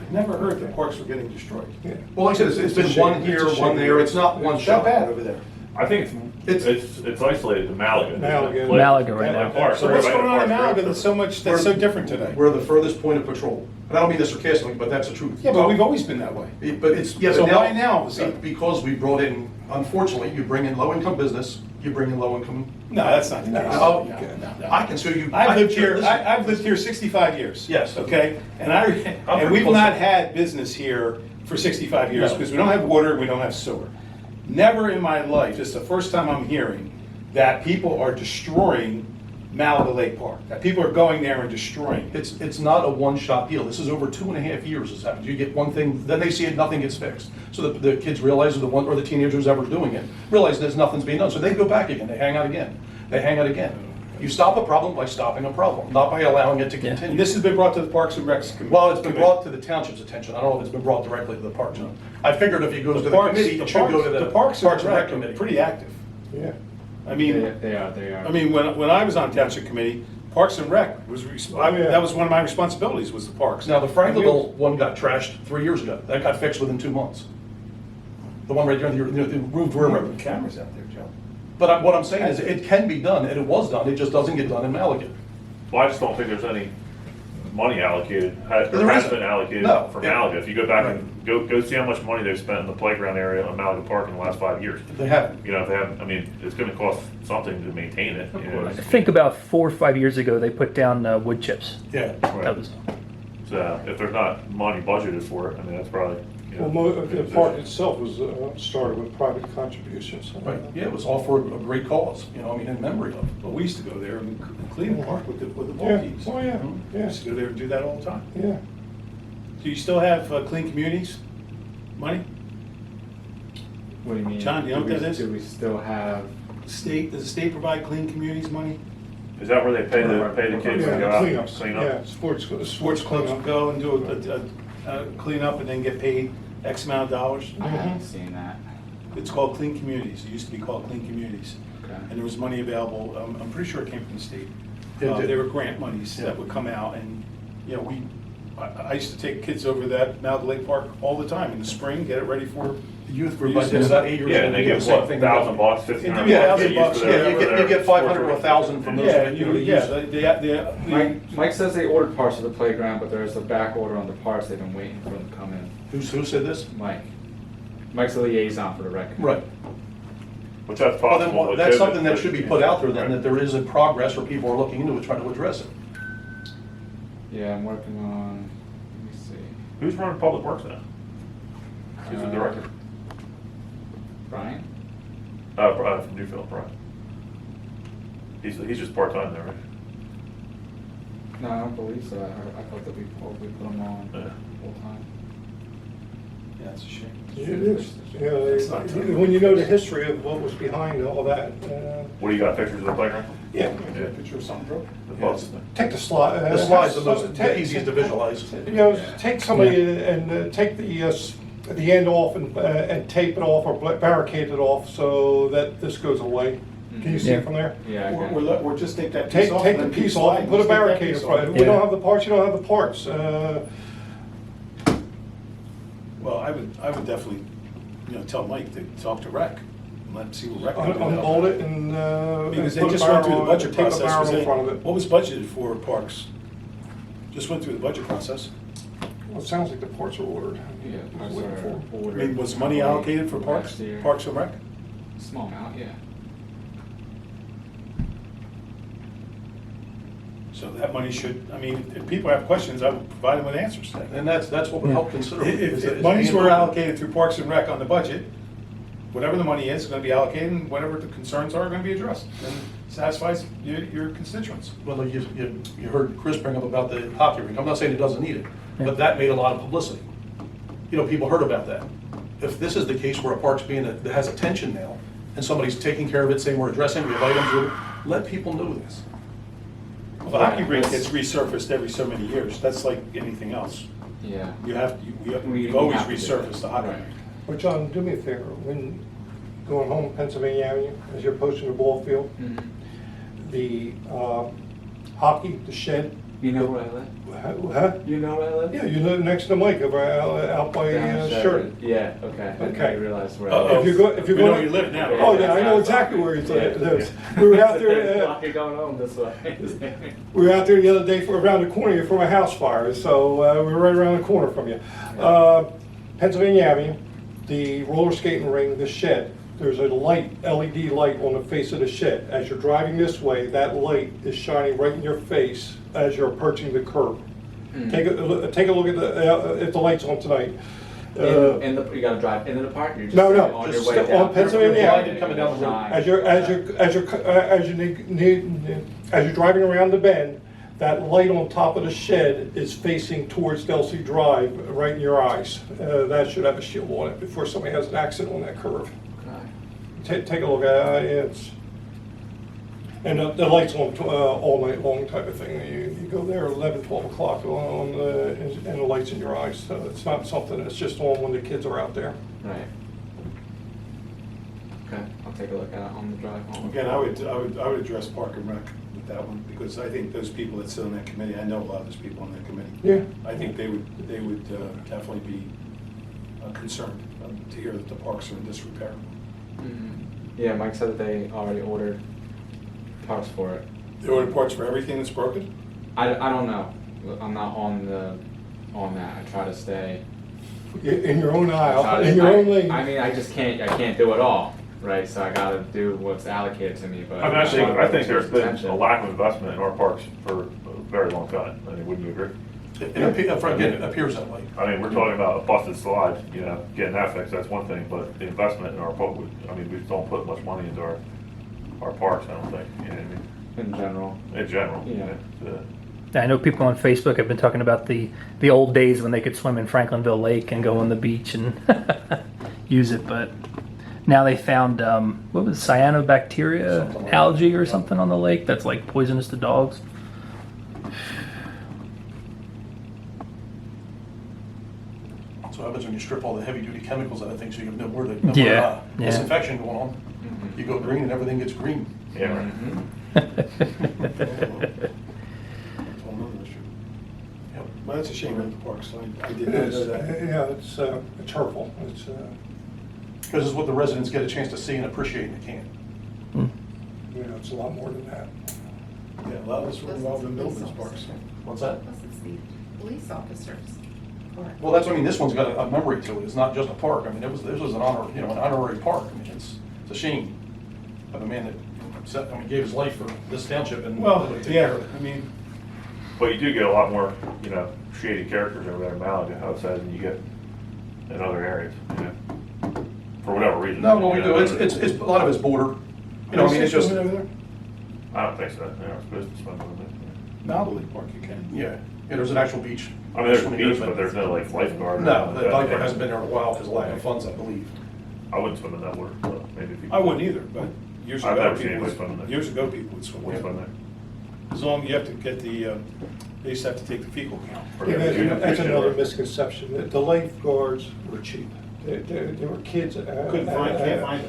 [SPEAKER 1] I've never heard that parks were getting destroyed.
[SPEAKER 3] Yeah.
[SPEAKER 6] Well, like I said, it's been one here, one there. It's not one
[SPEAKER 1] It's
[SPEAKER 6] shot.
[SPEAKER 1] that bad over there.
[SPEAKER 4] I think it's isolated to Malaga.
[SPEAKER 3] Malaga.
[SPEAKER 5] Malaga right now.
[SPEAKER 4] Park,
[SPEAKER 1] So what's
[SPEAKER 4] right,
[SPEAKER 1] going on in
[SPEAKER 4] park,
[SPEAKER 1] Malaga
[SPEAKER 4] right.
[SPEAKER 1] that's so different today?
[SPEAKER 6] We're the furthest point of patrol. And I don't mean this sarcastically, but that's the truth.
[SPEAKER 1] Yeah, but we've always been that way.
[SPEAKER 6] But it's, yeah,
[SPEAKER 1] So
[SPEAKER 6] but
[SPEAKER 1] why now all of a
[SPEAKER 6] See,
[SPEAKER 1] sudden?
[SPEAKER 6] because we brought in, unfortunately, you bring in low-income business, you bring in low-income.
[SPEAKER 1] No, that's not the case.
[SPEAKER 6] No,
[SPEAKER 1] No.
[SPEAKER 6] I can sue you.
[SPEAKER 1] I've lived here,
[SPEAKER 6] Listen,
[SPEAKER 1] I've lived here 65 years.
[SPEAKER 6] Yes.
[SPEAKER 1] Okay? And
[SPEAKER 6] pretty
[SPEAKER 1] we've
[SPEAKER 6] close
[SPEAKER 1] not
[SPEAKER 6] to-
[SPEAKER 1] had business here for 65 years
[SPEAKER 6] No.
[SPEAKER 1] because we don't have water, we don't have sewer. Never in my life, this is the first time I'm hearing that people are destroying Malaga Lake Park, that people are going there and destroying it.
[SPEAKER 6] It's not a one-shot deal. This is over 2.5 years this happens. You get one thing, then they see it, nothing gets fixed. So the kids realize, or the teenagers ever doing it, realize there's nothing's being done. So they go back again, they hang out again, they hang out again. You stop a problem by stopping a problem, not by allowing it to
[SPEAKER 1] And
[SPEAKER 6] continue.
[SPEAKER 1] this has been brought to the Parks and Recs Committee.
[SPEAKER 6] Well, it's been brought to the township's attention. I don't know if it's been brought directly to the parks. I figured if it goes to the committee, it should go to the
[SPEAKER 1] Parks
[SPEAKER 6] Parks
[SPEAKER 1] and
[SPEAKER 6] and Rec
[SPEAKER 1] Rec
[SPEAKER 6] Committee.
[SPEAKER 1] pretty active.
[SPEAKER 3] Yeah.
[SPEAKER 1] I mean,
[SPEAKER 2] They are.
[SPEAKER 1] I mean, when I was on Township Committee, Parks and Rec was, that was one of my responsibilities, was the parks.
[SPEAKER 6] Now, the Franklinville one got trashed 3 years ago. That got fixed within 2 months. The one right there, the roof
[SPEAKER 1] There
[SPEAKER 6] river.
[SPEAKER 1] were cameras out there, Joe.
[SPEAKER 6] But what I'm saying is, it can be done, and it was done, it just doesn't get done in Malaga.
[SPEAKER 4] Well, I just don't think there's any money allocated,
[SPEAKER 6] There
[SPEAKER 4] there has
[SPEAKER 6] isn't.
[SPEAKER 4] been allocated
[SPEAKER 6] No.
[SPEAKER 4] for
[SPEAKER 6] Yeah.
[SPEAKER 4] Malaga. If you go back
[SPEAKER 6] Right.
[SPEAKER 4] and go see how much money they've spent in the playground area on Malaga Park in the last 5 years.
[SPEAKER 6] They haven't.
[SPEAKER 4] You know, if they haven't, I mean, it's gonna cost something to maintain it. You know,
[SPEAKER 5] I think about 4 or 5 years ago, they put down wood chips.
[SPEAKER 6] Yeah.
[SPEAKER 5] That was,
[SPEAKER 4] So if there's not money budgeted for it, I mean, that's probably, you know.
[SPEAKER 3] Well, the park itself was started with private contributions.
[SPEAKER 6] Right, yeah, it was all for a great cause, you know, I mean, in memory of.
[SPEAKER 1] But we used to go there and clean the park with the ball
[SPEAKER 3] Yeah.
[SPEAKER 1] teams.
[SPEAKER 3] Oh, yeah.
[SPEAKER 1] We
[SPEAKER 3] Yeah.
[SPEAKER 1] used to go there and do that all the time.
[SPEAKER 3] Yeah.
[SPEAKER 1] Do you still have clean communities money?
[SPEAKER 2] What do you mean?
[SPEAKER 1] John, you know what that is?
[SPEAKER 2] Do we still have?
[SPEAKER 1] Does the state provide clean communities money?
[SPEAKER 4] Is that where they pay the kids to go out and
[SPEAKER 3] Cleanups.
[SPEAKER 4] clean
[SPEAKER 3] Yeah,
[SPEAKER 4] up?
[SPEAKER 1] Sports clubs will go and do a cleanup and then get paid X amount of dollars?
[SPEAKER 2] I haven't seen that.
[SPEAKER 1] It's called Clean Communities. It used to be called Clean Communities.
[SPEAKER 2] Okay.
[SPEAKER 1] And there was money available, I'm pretty sure it came from the state.
[SPEAKER 6] Yeah, it did.
[SPEAKER 1] There were grant monies that would come out and, you know, I used to take kids over to that Malaga Lake Park all the time in the spring, get it ready for.
[SPEAKER 6] The youth group, I did about 8 years ago.
[SPEAKER 4] Yeah, and they
[SPEAKER 6] we did
[SPEAKER 4] get
[SPEAKER 6] the same
[SPEAKER 4] what,
[SPEAKER 6] thing.
[SPEAKER 4] $1,000, $1,500.
[SPEAKER 1] Yeah,
[SPEAKER 4] get used
[SPEAKER 1] $1,000,
[SPEAKER 4] to
[SPEAKER 1] yeah,
[SPEAKER 4] their-
[SPEAKER 6] You get 500 or
[SPEAKER 4] their-
[SPEAKER 6] 1,000 from those.
[SPEAKER 1] Yeah,
[SPEAKER 6] you know, use.
[SPEAKER 2] Mike says they ordered parts of the playground, but there's a back order on the parts. They've been waiting for them to come in.
[SPEAKER 6] Who said this?
[SPEAKER 2] Mike's the liaison for the rec.
[SPEAKER 6] Right.
[SPEAKER 4] Which that's
[SPEAKER 6] Well, then,
[SPEAKER 4] possible.
[SPEAKER 6] that's something that should be put out there then,
[SPEAKER 4] Right.
[SPEAKER 6] that there is a progress where people are looking into it, trying to address it.
[SPEAKER 2] Yeah, I'm working on. Let me see.
[SPEAKER 4] Who's running Public Works now? Who's the director?
[SPEAKER 2] Brian.
[SPEAKER 4] From Newfield, right? He's just part-time there, right?
[SPEAKER 2] No, I don't believe so. I thought that we probably put him on
[SPEAKER 4] Yeah.
[SPEAKER 2] full time.
[SPEAKER 1] Yeah, it's a shame.
[SPEAKER 3] It is.
[SPEAKER 1] It's not
[SPEAKER 3] Yeah,
[SPEAKER 1] time.
[SPEAKER 3] when you know the history of what was behind all that,
[SPEAKER 4] What do you got, pictures of the playground?
[SPEAKER 3] yeah.
[SPEAKER 1] Yeah, picture of something broke.
[SPEAKER 4] The bus.
[SPEAKER 3] Take the slide.
[SPEAKER 6] The slide's the most, the easiest to visualize.
[SPEAKER 3] You know, take somebody and take the end off and tape it off or barricade it off so that this goes away. Can you see
[SPEAKER 5] Yeah.
[SPEAKER 3] it from there?
[SPEAKER 2] Yeah. I
[SPEAKER 1] Or
[SPEAKER 2] got-
[SPEAKER 1] we're just take that piece
[SPEAKER 3] Take
[SPEAKER 1] off.
[SPEAKER 3] take
[SPEAKER 1] and
[SPEAKER 3] the
[SPEAKER 1] then keep
[SPEAKER 3] piece off
[SPEAKER 1] sliding.
[SPEAKER 3] and put a
[SPEAKER 1] Just take that
[SPEAKER 3] barricade in
[SPEAKER 1] piece
[SPEAKER 3] front.
[SPEAKER 1] off.
[SPEAKER 3] If we don't
[SPEAKER 5] Yeah.
[SPEAKER 3] have the parts, you don't have the parts.
[SPEAKER 1] Well, I would definitely, tell Mike to talk to Rec.
[SPEAKER 6] and let's see what rec can do.
[SPEAKER 3] Unbolt it and,
[SPEAKER 6] Because they
[SPEAKER 3] put a
[SPEAKER 6] just went through the
[SPEAKER 3] barrel on it,
[SPEAKER 6] budget
[SPEAKER 3] take a
[SPEAKER 6] process.
[SPEAKER 3] barrel
[SPEAKER 6] Was
[SPEAKER 3] in
[SPEAKER 6] it-
[SPEAKER 3] front of it.
[SPEAKER 6] What was budgeted for parks? Just went through the budget process.
[SPEAKER 3] Well, it sounds like the parts are ordered.
[SPEAKER 2] Yeah,
[SPEAKER 3] I was
[SPEAKER 2] parts
[SPEAKER 3] waiting
[SPEAKER 2] are
[SPEAKER 3] for 'em.
[SPEAKER 6] I
[SPEAKER 2] ordered
[SPEAKER 6] mean, was money allocated for parks,
[SPEAKER 2] next year.
[SPEAKER 6] parks and rec?
[SPEAKER 2] Small amount, yeah.
[SPEAKER 6] So that money should, I mean, if people have questions, I would provide them with answers.
[SPEAKER 1] And that's what would help considerably.
[SPEAKER 6] If monies were allocated through Parks and Rec on the budget, whatever the money is gonna be allocated, and whatever the concerns are gonna be addressed, and satisfies your constituents.
[SPEAKER 1] Well, you heard Chris bring up about the hockey rink. I'm not saying it doesn't need it, but that made a lot of publicity. You know, people heard about that. If this is the case where a park's that has attention now, and somebody's taking care of it, saying we're addressing, we have items with it, let people know this.
[SPEAKER 6] The hockey rink gets resurfaced every so many years, that's like anything else.
[SPEAKER 2] Yeah.
[SPEAKER 6] You have,
[SPEAKER 2] We
[SPEAKER 6] we've always
[SPEAKER 2] have to do it.
[SPEAKER 6] resurfaced the hockey
[SPEAKER 2] Right.
[SPEAKER 6] rink.
[SPEAKER 3] But John, do me a favor, when going home Pennsylvania Avenue, as you're approaching the ball field,
[SPEAKER 2] Mhm.
[SPEAKER 3] the hockey, the shed,
[SPEAKER 2] You know where I live?
[SPEAKER 3] huh?
[SPEAKER 2] You know where I live?
[SPEAKER 3] Yeah, you live next to Mike over out by
[SPEAKER 2] Down
[SPEAKER 3] Sheridan.
[SPEAKER 2] Yeah, okay.
[SPEAKER 3] Okay.
[SPEAKER 2] I realized where I
[SPEAKER 6] Uh-oh.
[SPEAKER 2] live.
[SPEAKER 3] If you're
[SPEAKER 6] We know
[SPEAKER 3] going,
[SPEAKER 6] where you live now.
[SPEAKER 3] Oh, yeah, I know exactly where he
[SPEAKER 2] Yeah.
[SPEAKER 3] lives. We were out
[SPEAKER 2] There's
[SPEAKER 3] there,
[SPEAKER 2] lucky going home this way.
[SPEAKER 3] we were out there the other day for around the corner from a house fire, so we were right around the corner from you. Pennsylvania Avenue, the roller skating ring, the shed. There's a light, LED light on the face of the shed. As you're driving this way, that light is shining right in your face as you're approaching the curb. Take a look at the lights on tonight.
[SPEAKER 2] You gotta drive into the park. You're just
[SPEAKER 3] No, no,
[SPEAKER 2] on
[SPEAKER 3] just
[SPEAKER 2] your way
[SPEAKER 3] step on
[SPEAKER 2] down.
[SPEAKER 3] Pennsylvania
[SPEAKER 2] You're
[SPEAKER 3] Avenue.
[SPEAKER 1] Coming down the road.
[SPEAKER 3] As you're driving around the bend, that light on top of the shed is facing towards Delsey Drive, right in your eyes. That should have a shield on it before somebody has an accident on that curve.
[SPEAKER 2] Okay.
[SPEAKER 3] Take a look at it. And the lights on all night long type of thing. You go there 11, 12 o'clock and the lights in your eyes. So it's not something that's just on when the kids are out there.
[SPEAKER 2] Right. Okay, I'll take a look at it on the drive home.
[SPEAKER 6] Again, I would address Park and Rec with that one, because I think those people that sit on that committee, I know a lot of those people on that committee.
[SPEAKER 3] Yeah.
[SPEAKER 6] I think they would definitely be concerned to hear that the parks are in disrepair.
[SPEAKER 2] Mhm. Yeah, Mike said that they already ordered parts for it.
[SPEAKER 6] They ordered parts for everything that's broken?
[SPEAKER 2] I don't know. I'm not on that. I try to stay.
[SPEAKER 3] In your own
[SPEAKER 2] I try
[SPEAKER 3] aisle,
[SPEAKER 2] to-
[SPEAKER 3] in your own lane.
[SPEAKER 2] I mean, I can't do it all, right? So I gotta do what's allocated to me, but.
[SPEAKER 4] I mean, I think there's been
[SPEAKER 2] Attention.
[SPEAKER 4] a lack of investment in our parks for a very long time. I mean, wouldn't you agree?
[SPEAKER 1] It appears that way.
[SPEAKER 4] I mean, we're talking about a busted slide, getting that fixed, that's one thing, but the investment in our park, I mean, we don't put much money into our parks, I don't think, you know what I mean?
[SPEAKER 2] In general.
[SPEAKER 4] In general.
[SPEAKER 2] Yeah.
[SPEAKER 5] I know people on Facebook have been talking about the old days when they could swim in Franklinville Lake and go on the beach and use it, but now they found what was it, cyanobacteria algae or something on the lake that's like poisonous to dogs.
[SPEAKER 1] So what happens when you strip all the heavy-duty chemicals out of things, so you have no more
[SPEAKER 5] Yeah.
[SPEAKER 1] disinfection going on.
[SPEAKER 2] Mhm.
[SPEAKER 1] You go green and everything gets green.
[SPEAKER 4] Yeah, right.
[SPEAKER 2] Mhm.
[SPEAKER 6] That's a whole nother issue.
[SPEAKER 1] Yep.
[SPEAKER 6] Well, that's a shame about the parks, I did
[SPEAKER 3] It
[SPEAKER 6] not
[SPEAKER 3] is,
[SPEAKER 6] know that.
[SPEAKER 3] yeah, it's hurtful.
[SPEAKER 1] Because it's what the residents get a chance to see and appreciate and they can't.
[SPEAKER 3] It's a lot more than that.
[SPEAKER 6] Yeah, a lot of us were involved in building those parks.
[SPEAKER 1] What's that?
[SPEAKER 7] Plus it's the police officers.
[SPEAKER 1] Well, that's, I mean, this one's got a memory to it. It's not just a park. I mean, this was an honor, an honorary park. I mean, it's a shame of a man that gave his life for this township and.
[SPEAKER 6] Well,
[SPEAKER 1] take care
[SPEAKER 6] yeah,
[SPEAKER 1] of it.
[SPEAKER 6] I mean,
[SPEAKER 4] But you do get a lot more, shady characters over there in Malaga, how it says, than you get in other areas, for whatever reason.
[SPEAKER 1] No, well, we do. It's a lot of it's border. I mean, it's just,
[SPEAKER 6] over there.
[SPEAKER 4] I don't think so, I'm supposed to swim over there.
[SPEAKER 6] Malibu Park, you can.
[SPEAKER 1] yeah, there's an actual beach.
[SPEAKER 4] I mean, there's a beach, but there's no like lifeguard.
[SPEAKER 1] No, the lifeguard hasn't been there in a while because of lack of funds, I believe.
[SPEAKER 4] I wouldn't swim in that water, but maybe if you.
[SPEAKER 6] I wouldn't either, but years
[SPEAKER 4] I've
[SPEAKER 6] ago,
[SPEAKER 4] never seen anybody swim in there.
[SPEAKER 6] years ago, people would swim.
[SPEAKER 4] Wouldn't swim there.
[SPEAKER 6] As long as you have to get they used to have to take the fecal count.
[SPEAKER 3] That's another misconception. The lifeguards were cheap. There were kids.
[SPEAKER 6] Can't find them.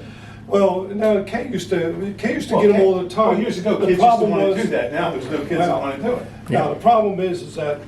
[SPEAKER 3] Well, no, Kay used to get them all the time.
[SPEAKER 6] Well, years ago,
[SPEAKER 3] The
[SPEAKER 6] kids used to
[SPEAKER 3] problem
[SPEAKER 6] want to
[SPEAKER 3] was-
[SPEAKER 6] do that. Now there's no kids that want to do it.
[SPEAKER 3] Now, the problem is that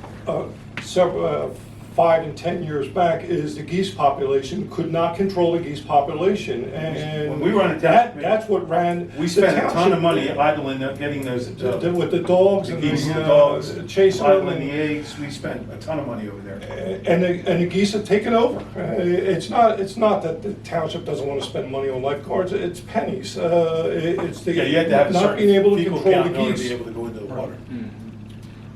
[SPEAKER 3] 5 and 10 years back is the geese population could not control the geese population, and
[SPEAKER 1] When we run a town-
[SPEAKER 3] that's what ran.
[SPEAKER 1] We
[SPEAKER 3] the
[SPEAKER 1] spent a ton
[SPEAKER 3] township.
[SPEAKER 1] of money idling, getting those.
[SPEAKER 3] With the dogs
[SPEAKER 1] The
[SPEAKER 3] and
[SPEAKER 1] geese, the
[SPEAKER 3] the
[SPEAKER 1] dogs,
[SPEAKER 3] chasing them.
[SPEAKER 1] idling the eggs, we spent a ton of money over there.
[SPEAKER 3] And the geese have taken over. It's not that the township doesn't want to spend money on lifeguards, it's pennies. It's the
[SPEAKER 1] Yeah, you had to have a
[SPEAKER 3] not being able to
[SPEAKER 1] certain people
[SPEAKER 3] control
[SPEAKER 1] count
[SPEAKER 3] the
[SPEAKER 1] in order to
[SPEAKER 3] geese.
[SPEAKER 1] be able to go into the water.
[SPEAKER 2] Mhm.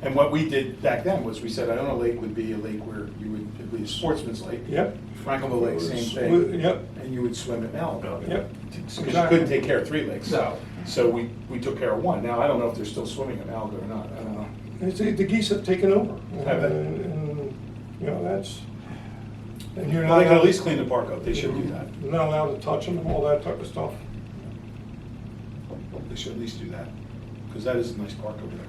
[SPEAKER 1] And what we did back then was we said, Iona Lake would be a lake where you would, it'd be a sportsman's lake.
[SPEAKER 3] Yep.
[SPEAKER 1] Franklinville Lake, same thing.
[SPEAKER 3] Yep,
[SPEAKER 1] And you would swim at Malibu.
[SPEAKER 3] yep.
[SPEAKER 1] Because you couldn't take care of 3 lakes.
[SPEAKER 2] No.
[SPEAKER 1] So we took care of 1. Now, I don't know if they're still swimming at Malibu or not, I don't know.
[SPEAKER 3] The geese have taken over.
[SPEAKER 1] Have they?
[SPEAKER 3] And, you know, that's, and you're
[SPEAKER 1] Well,
[SPEAKER 3] not
[SPEAKER 1] they could at
[SPEAKER 3] allowed,
[SPEAKER 1] least clean the park up, they should do that.
[SPEAKER 3] you're not allowed to touch them and all that type of stuff.
[SPEAKER 1] They should at least do that, because that is a nice park over there.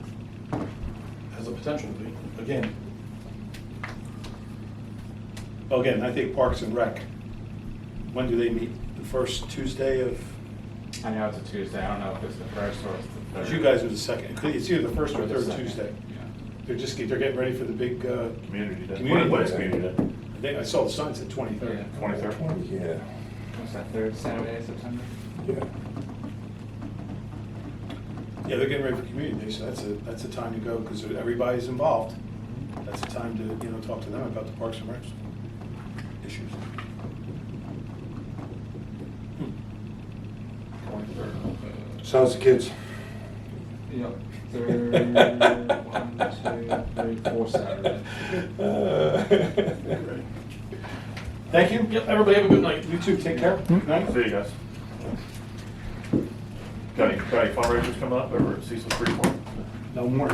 [SPEAKER 1] Has the potential to be, again. Well, again, I think Parks and Rec, when do they meet? The first Tuesday of,
[SPEAKER 2] I know it's a Tuesday, I don't know if it's the first or it's the third.
[SPEAKER 1] you guys are the second, it's either the first or
[SPEAKER 2] Or the
[SPEAKER 1] third
[SPEAKER 2] second,
[SPEAKER 1] Tuesday.
[SPEAKER 2] yeah.
[SPEAKER 1] They're getting ready for the big,
[SPEAKER 4] Community day.
[SPEAKER 1] Community
[SPEAKER 4] What is
[SPEAKER 1] day.
[SPEAKER 4] community day?
[SPEAKER 1] I saw the sign said 23rd.
[SPEAKER 2] Yeah.
[SPEAKER 4] 23rd?
[SPEAKER 3] 20, yeah,
[SPEAKER 2] What's that, third Saturday of September?
[SPEAKER 3] yeah.
[SPEAKER 1] Yeah, they're getting ready for Community Day, so that's a time to go, because everybody's involved. That's a time to, talk to them about the Parks and Rec issues.
[SPEAKER 3] Sounds the kids.
[SPEAKER 2] Yep, third, 1, 2, 3, 4 Saturday.
[SPEAKER 1] Thank you. Yep, everybody have a good night. You too, take care. Good night.
[SPEAKER 4] See you guys. Got any fundraisers coming up over at Cecil Freeport?
[SPEAKER 1] No more